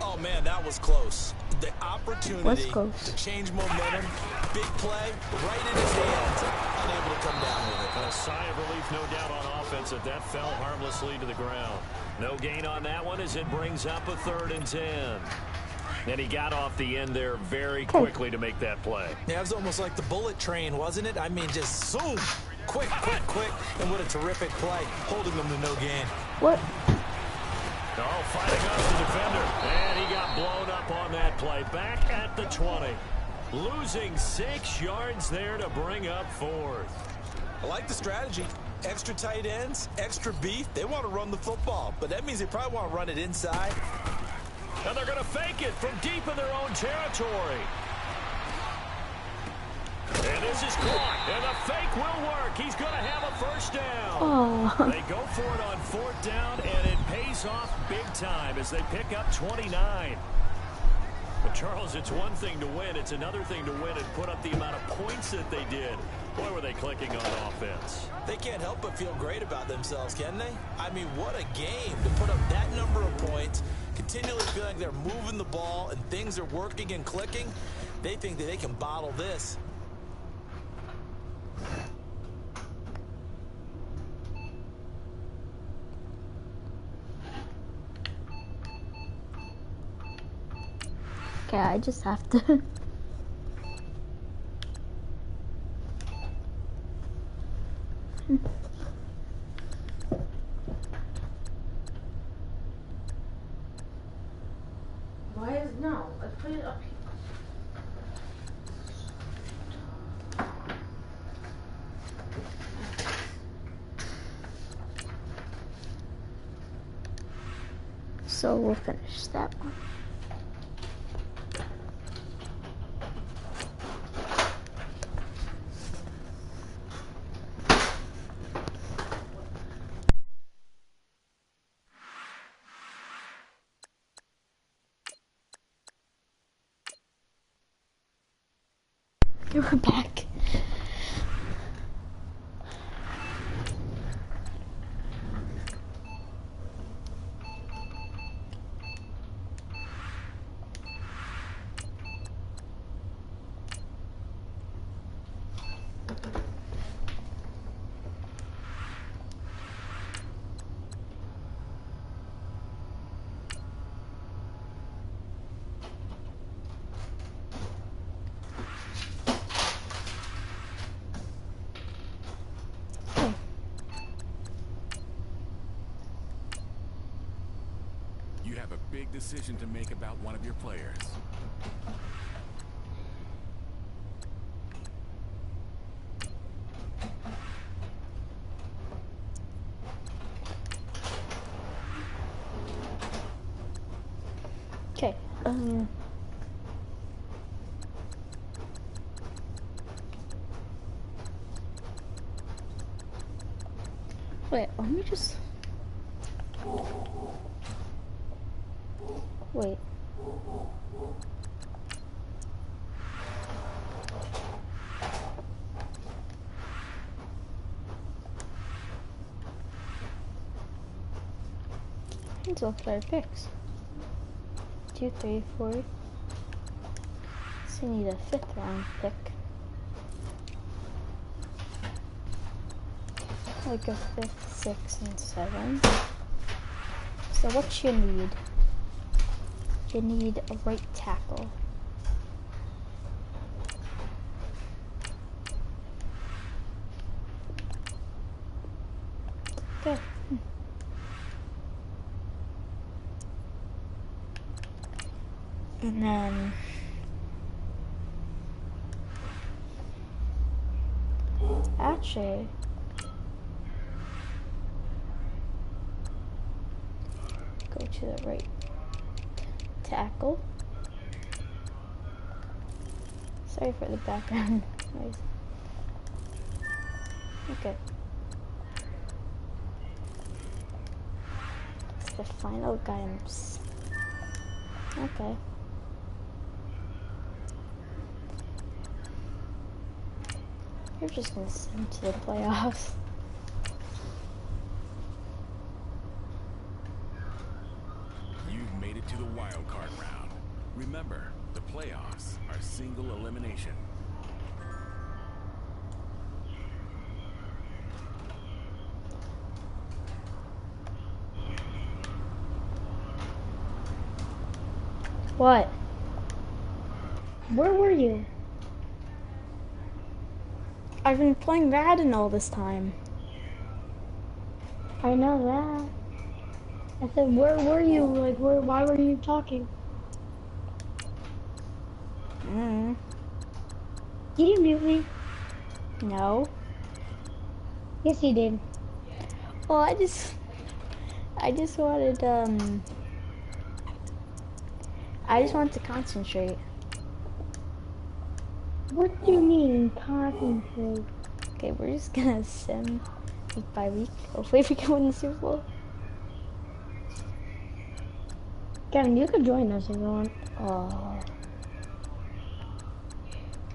Oh, man, that was close. The opportunity to change momentum, big play, right in his hands, unable to come down with it. A sigh of relief, no doubt, on offense that fell harmlessly to the ground. No gain on that one as it brings up a 3rd and 10. And he got off the end there very quickly to make that play. Yeah, it was almost like the bullet train, wasn't it? I mean, just zoom, quick, and what a terrific play, holding them to no gain. What? Oh, fighting off the defender, and he got blown up on that play. Back at the 20, losing 6 yards there to bring up 4th. I like the strategy. Extra tight ends, extra beef. They want to run the football, but that means they probably want to run it inside. And they're going to fake it from deep in their own territory. And this is caught, and the fake will work. He's going to have a 1st down. Oh. They go for it on 4th down, and it pays off big time as they pick up 29. But, Charles, it's one thing to win. It's another thing to win and put up the amount of points that they did. Boy, were they clicking on offense. They can't help but feel great about themselves, can they? I mean, what a game to put up that number of points, continually feel like they're moving the ball and things are working and clicking. They think that they can bottle this. Okay, I just have to. Why is no? Let's put it up here. So we'll finish that one. Okay, we're back. You have a big decision to make about one of your players. Okay, wait, let me just... Wait. Let's look for our picks. 2, 3, 4. So we need a 5th round pick. Like a 5th, 6th, and 7. So what you need? You need a right tackle. Okay. And then actually go to the right tackle. Sorry for the background noise. Okay. It's the final games. Okay. You're just gonna send him to the playoffs. You've made it to the wild card round. Remember, the playoffs are single elimination. What? Where were you? I've been playing Madden all this time. I know that. I said, where were you? Like, why were you talking? Did you mute me? No. Yes, you did. Well, I just wanted, I just wanted to concentrate. What do you mean, concentrate? Okay, we're just gonna sim week by week. Hopefully we can win the Super Bowl. Kevin, you could join us if you want. Oh.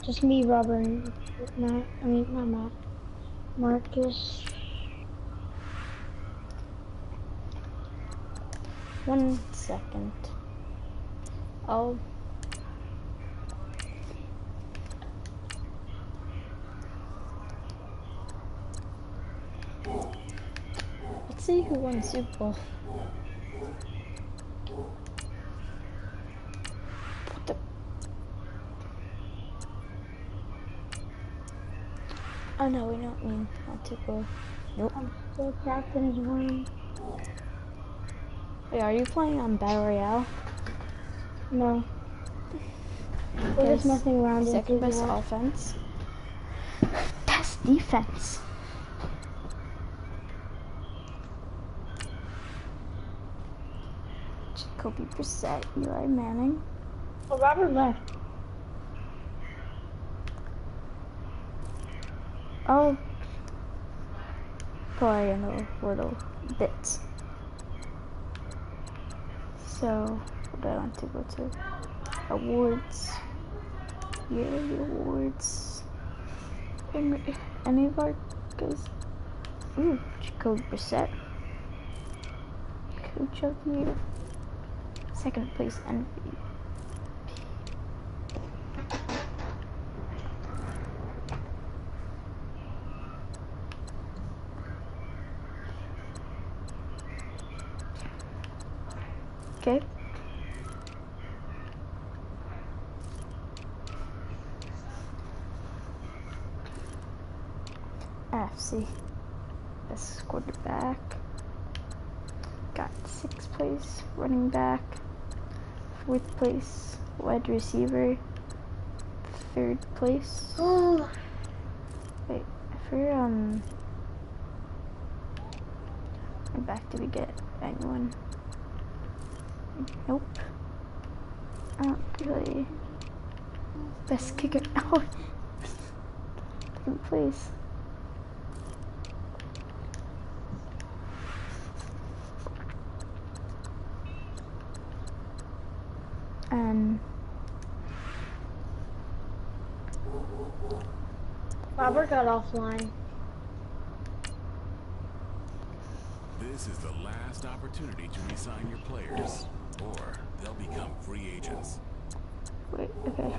Just me, Robert, and Matt. I mean, not Matt. Marcus. 1 second. Oh. Let's see who won the Super Bowl. What the? Oh no, we don't mean not to go. Nope. I'm still captain as one. Wait, are you playing on Battle Royale? No. We're just messing around. Second best offense. Best defense. Jacoby Brissett, Eli Manning. Oh, Robert left. Oh, probably in a little bit. So, what do I want to go to? Awards. yearly awards. Any of our guys? Ooh, Jacoby Brissett. Coach of the year. Second place MVP. Okay. NFC. Best quarterback. Got 6th place running back. 4th place wide receiver. 3rd place. Oh. Wait, for went back, did we get anyone? Nope. I don't really. Best kicker. Oh, 2nd place. Robert got offline. This is the last opportunity to re-sign your players, or they'll become free agents. Wait, okay.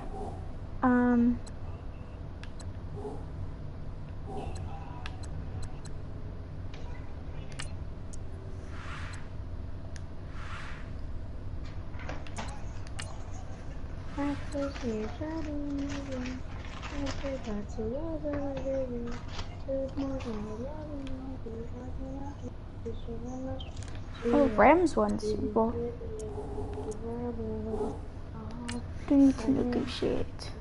Oh, Rams won Super Bowl. Don't need to negotiate.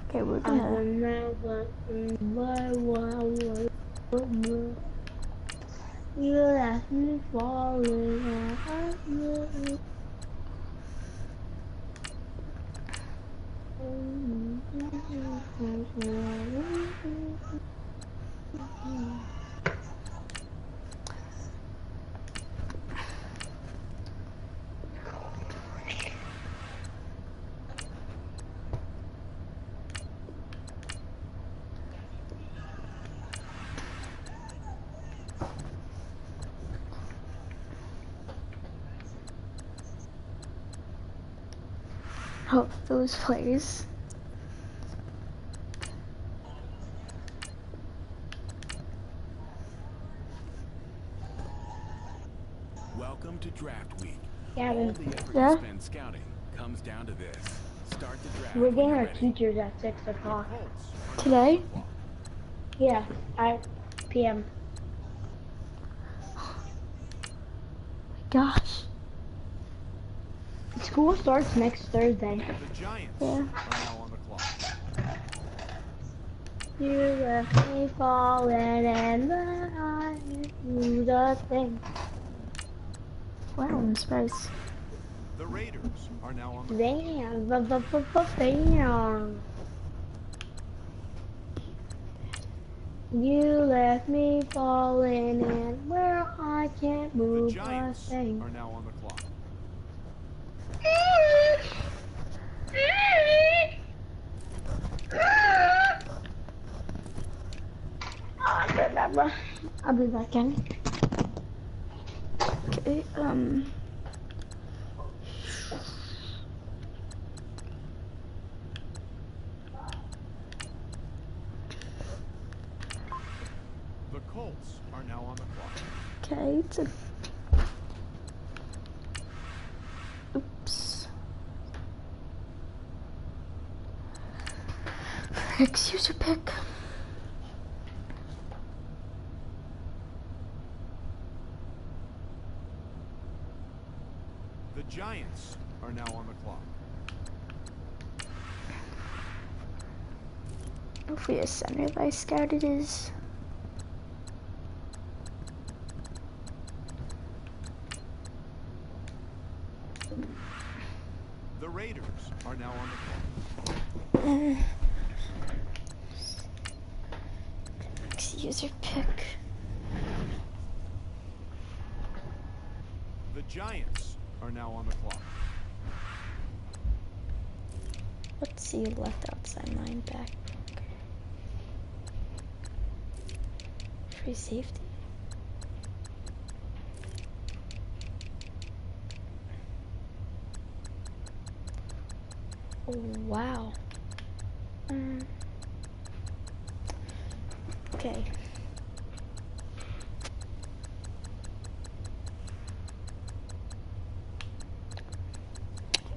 Okay, we're gonna. You left me falling. Hope those players. Welcome to Draft Week. Gavin. All the effort Yeah? you spend scouting comes down to this. Start the draft. We're getting when our you're ready. teachers at 6 o'clock. Today? Yeah, at PM. Gosh. School starts next Thursday. The Giants Yeah. are now on the clock. You left me falling and I do the thing. Wow, I'm surprised. The Raiders are now on the Bam, bam. You left me falling and where I can't The move a Giants thing. are now on the clock. I'll be back in. Okay, The Colts are now on the clock. okay, it's a. Oops. Next user pick. The Giants are now on the clock. Hopefully a center that I scouted is. Raiders are now on the clock. User pick. The Giants are now on the clock. Let's see, left outside linebacker. Free safety. Oh, wow. Okay.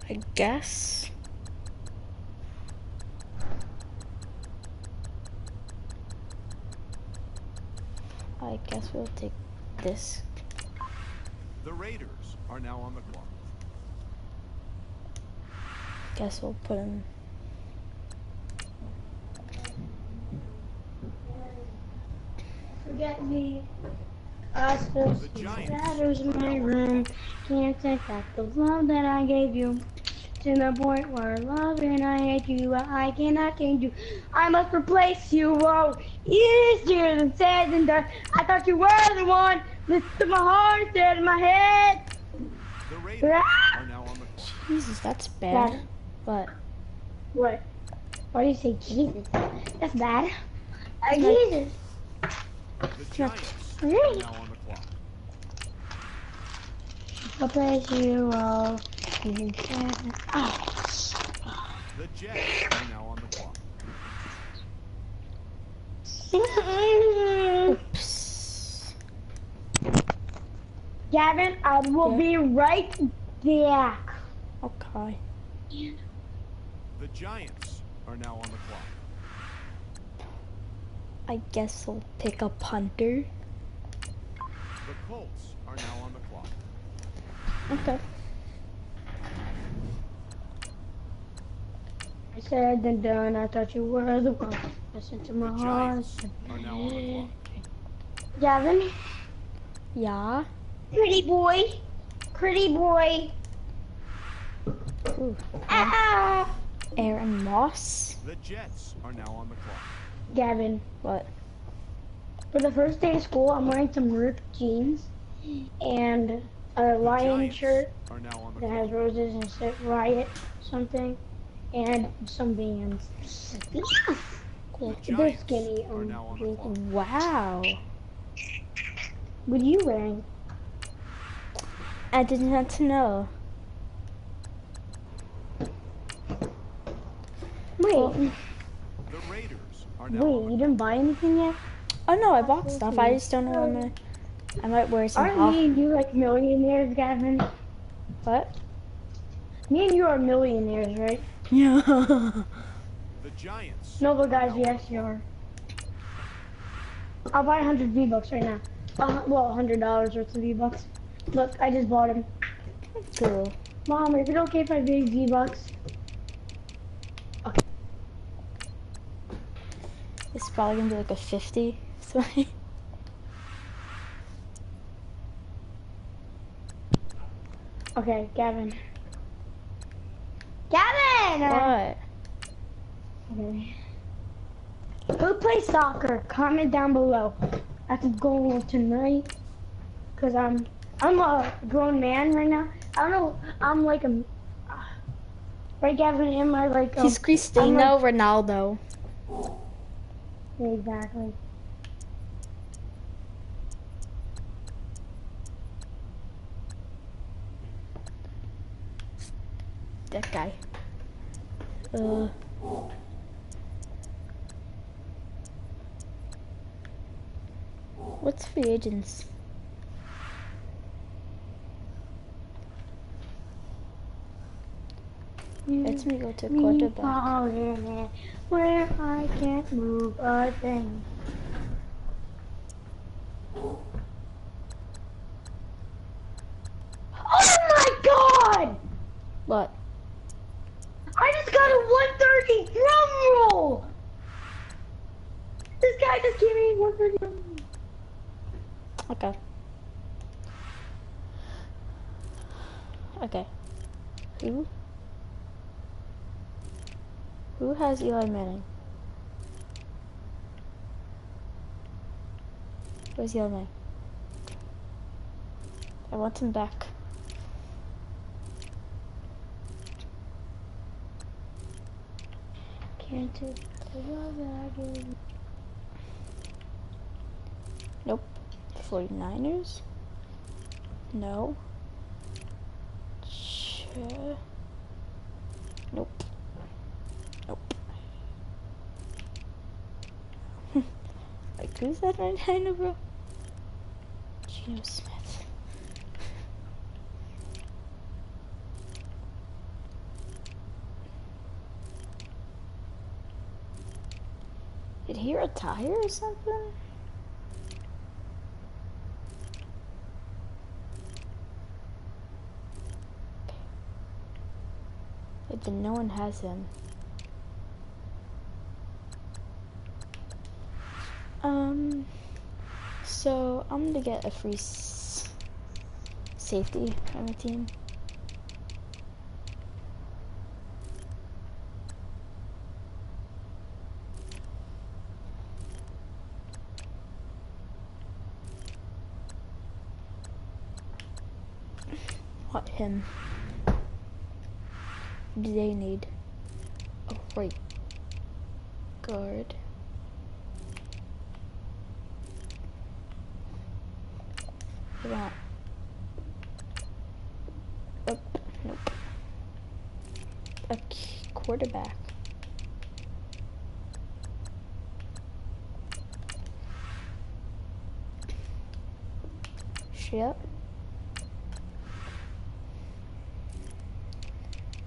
I guess. I guess we'll take this. The Raiders are now on the clock. Guess we'll put him. Forget me. I still see shadows in my room. Can't take back the love that I gave you. To the point where I love and I hate you. I cannot change you. I must replace you. Oh, easier than said and done. I thought you were the one. Listen to my heart instead of my head. The Raiders are now on the clock. Jesus, that's bad. What? What? Why do you say Jesus? That's bad. Jesus. The Giants are now on the clock. I'll praise you all. Oh. The Jets are now on the clock. Oops. Gavin, I will be right back. Okay. The Giants are now on the clock. I guess we'll pick a punter. The Colts are now on the clock. Okay. I said and done. I thought you were the one. Listen to my The heart. Giants are now on the clock. Gavin, Yeah. pretty boy, pretty boy. Ooh. Ah! Aaron Moss. The Jets are now on the clock. Gavin, What? for the first day of school, I'm wearing some ripped jeans and a lion Giants shirt are now on the that clock. has roses and said riot something, and some bands. Yes! Cool. They're Giants skinny. are now on the clock. Wow. What are you wearing? I didn't have to know. Wait, Well, The Raiders are now wait, on the you didn't buy anything yet? oh no, I bought stuff. I just don't know when I might wear some Aren't me and you like millionaires, Gavin? What? Me and you are millionaires, right? Yeah. The Giants. No, but are guys, now on yes, the you clock. are. I'll buy 100 V-Bucks right now. Well, $100 worth of V-Bucks. Look, I just bought them. Cool. Mom, is it okay if I pay V-Bucks? Okay. It's probably gonna be like a 50. So Okay, Gavin. Gavin! what? Okay. Who plays soccer? Comment down below. That's a goal tonight. Cause I'm a grown man right now. I don't know. I'm like a. Right, Gavin? Am I like? He's Cristiano Ronaldo. Exactly. That guy. What's free agents? Let me go to quarterback. Where I can't move a thing. Oh my God! What? I just got a 130 drum roll! This guy just gave me 130 drum roll. Okay. Okay. Who? Who has Eli Manning? Where's Eli Manning? I want him back. Can't take the love that I gave you. Nope. 49ers? No. Nope. Nope. Like, who's that 99 bro? Geno Smith. Did he retire or something? But then no one has him. So I'm gonna get a free safety on the team. What him? Do they need a right guard? They want nope. A quarterback. Shit.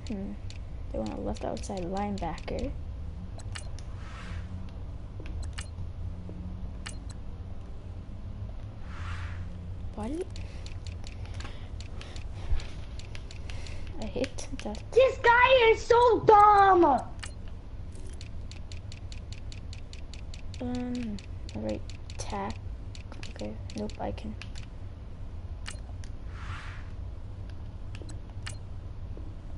They want a left outside linebacker. Why did I hate that? This guy is so dumb! Right tack. Okay, nope, I can.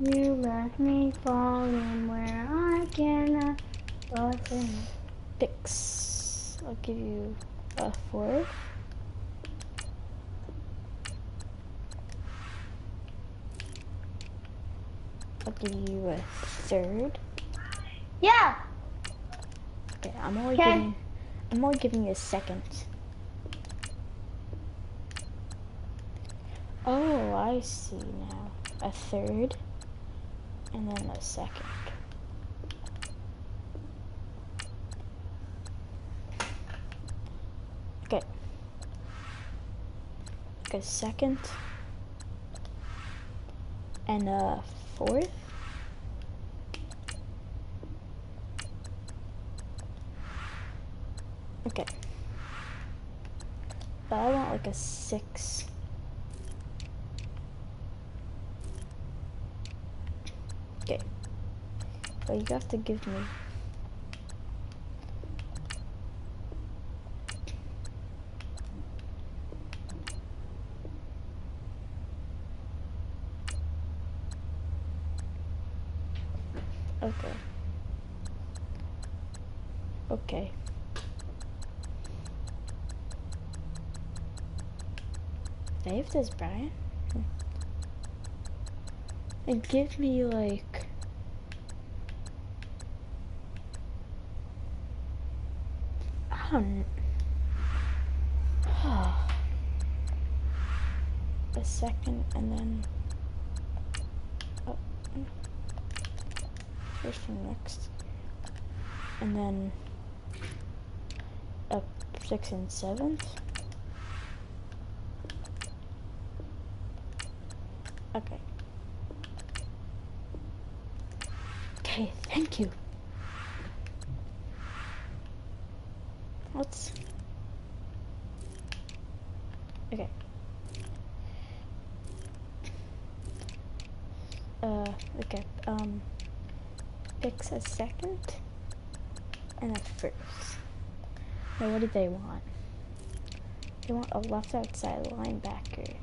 You left me falling where I cannot button. Picks. I'll give you a 4. I'll give you a 3rd. Yeah. Okay, I'm only giving you a 2nd. Oh, I see now. A 3rd. And then a 2nd. Okay. Like a 2nd. And a 4th. Okay. But I want like a 6. Okay. But you have to give me. Okay. Okay. Dave does Brian? And give me like I don't know. A 2nd and then first and next. And then a 6th and 7th. Okay. Okay, thank you. Let's. Okay. Okay. Picks a 2nd and a 1st. Now, what do they want? They want a left outside linebacker.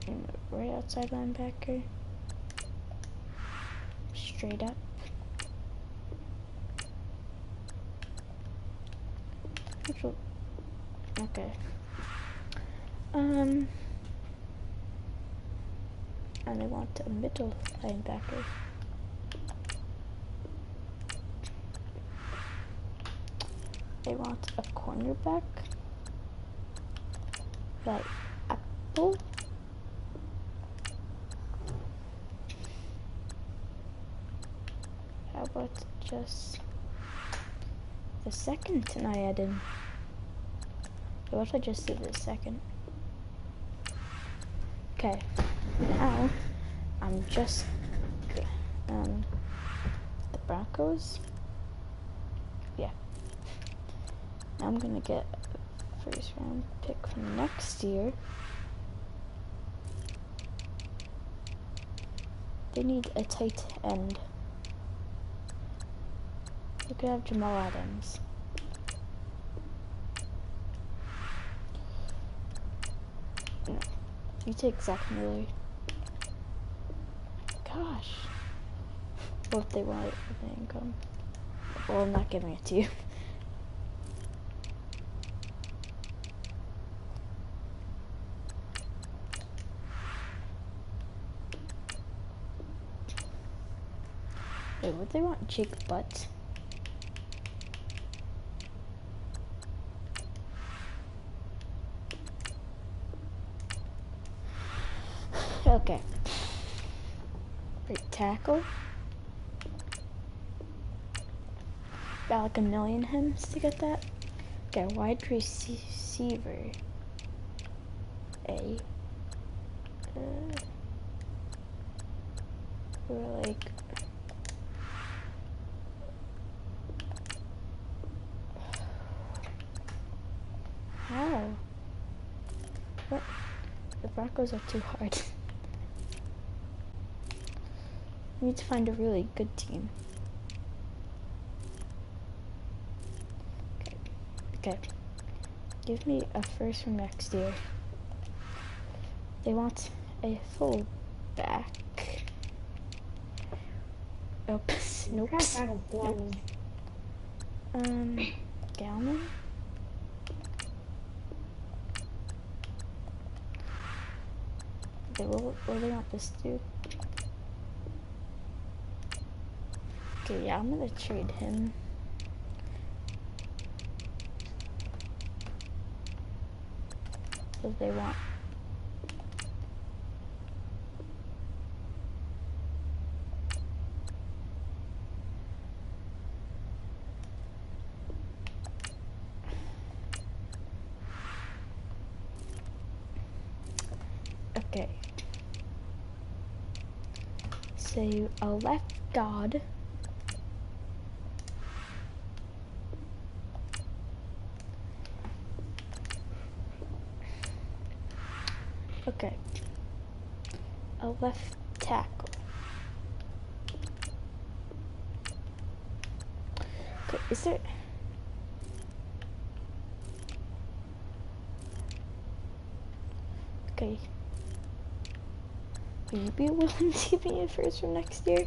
And a right outside linebacker. straight up. Okay. And I want a middle linebacker. I want a cornerback. Like Apple. How about just the second I add in? What if I just did the second? Okay, now I'm just the Broncos. Yeah, now I'm gonna get a first round pick from next year. They need a tight end. You could have Jamal Adams. No, you take Zach Miller. Gosh. What if they want it for the income? Well, I'm not giving it to you. Wait, would they want Jake Butt? Okay. Right tackle. Got like 1,000,000 hymns to get that. Okay, wide receiver. We're like. How? What? The Broncos are too hard. We need to find a really good team. Okay. Give me a first from next year. They want a full back. Oops. Nope. Nope. Galman? Okay, what do they want this to do? Okay, yeah, I'm gonna trade him. What do they want? Okay. So a left guard. Okay. A left tackle. Okay, is there... Okay. Will you be willing to give me a first from next year?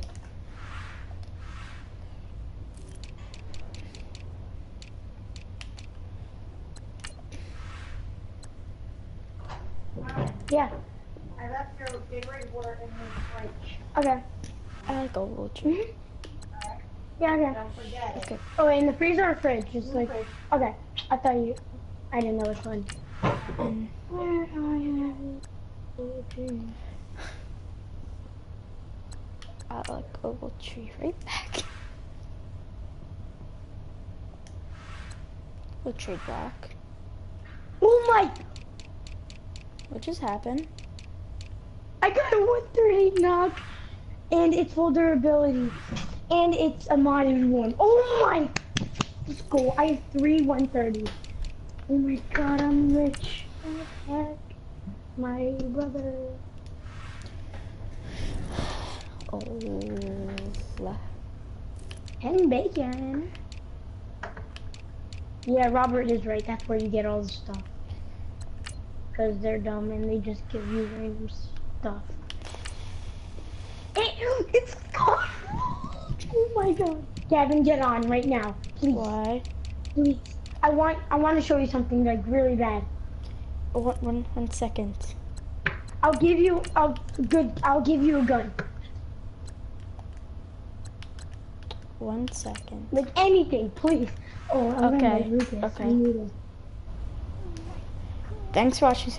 Yeah. I left your favorite word in the fridge. Okay. I like a little tree. Alright? Yeah, okay. Don't forget it. Okay. Oh, in the freezer or fridge? Just like, Fridge. okay. I thought you, I didn't know which one. Where I like a little tree right back. We'll trade back. Oh my! What just happened? I got a 138 knock, and it's full durability, and it's a modded one. Oh my! Let's go. I have 3 130. Oh my god, I'm rich. Heck, my brother. Oh, And bacon. Yeah, Robert is right. That's where you get all the stuff. Because they're dumb and they just give you random stuff. It's gone. Oh my god. Gavin, get on right now, please. Why? Please. I want to show you something like really bad. One second. I'll give you a gun. 1 second. Like anything, please. Oh, Okay. Okay. Thanks for watching.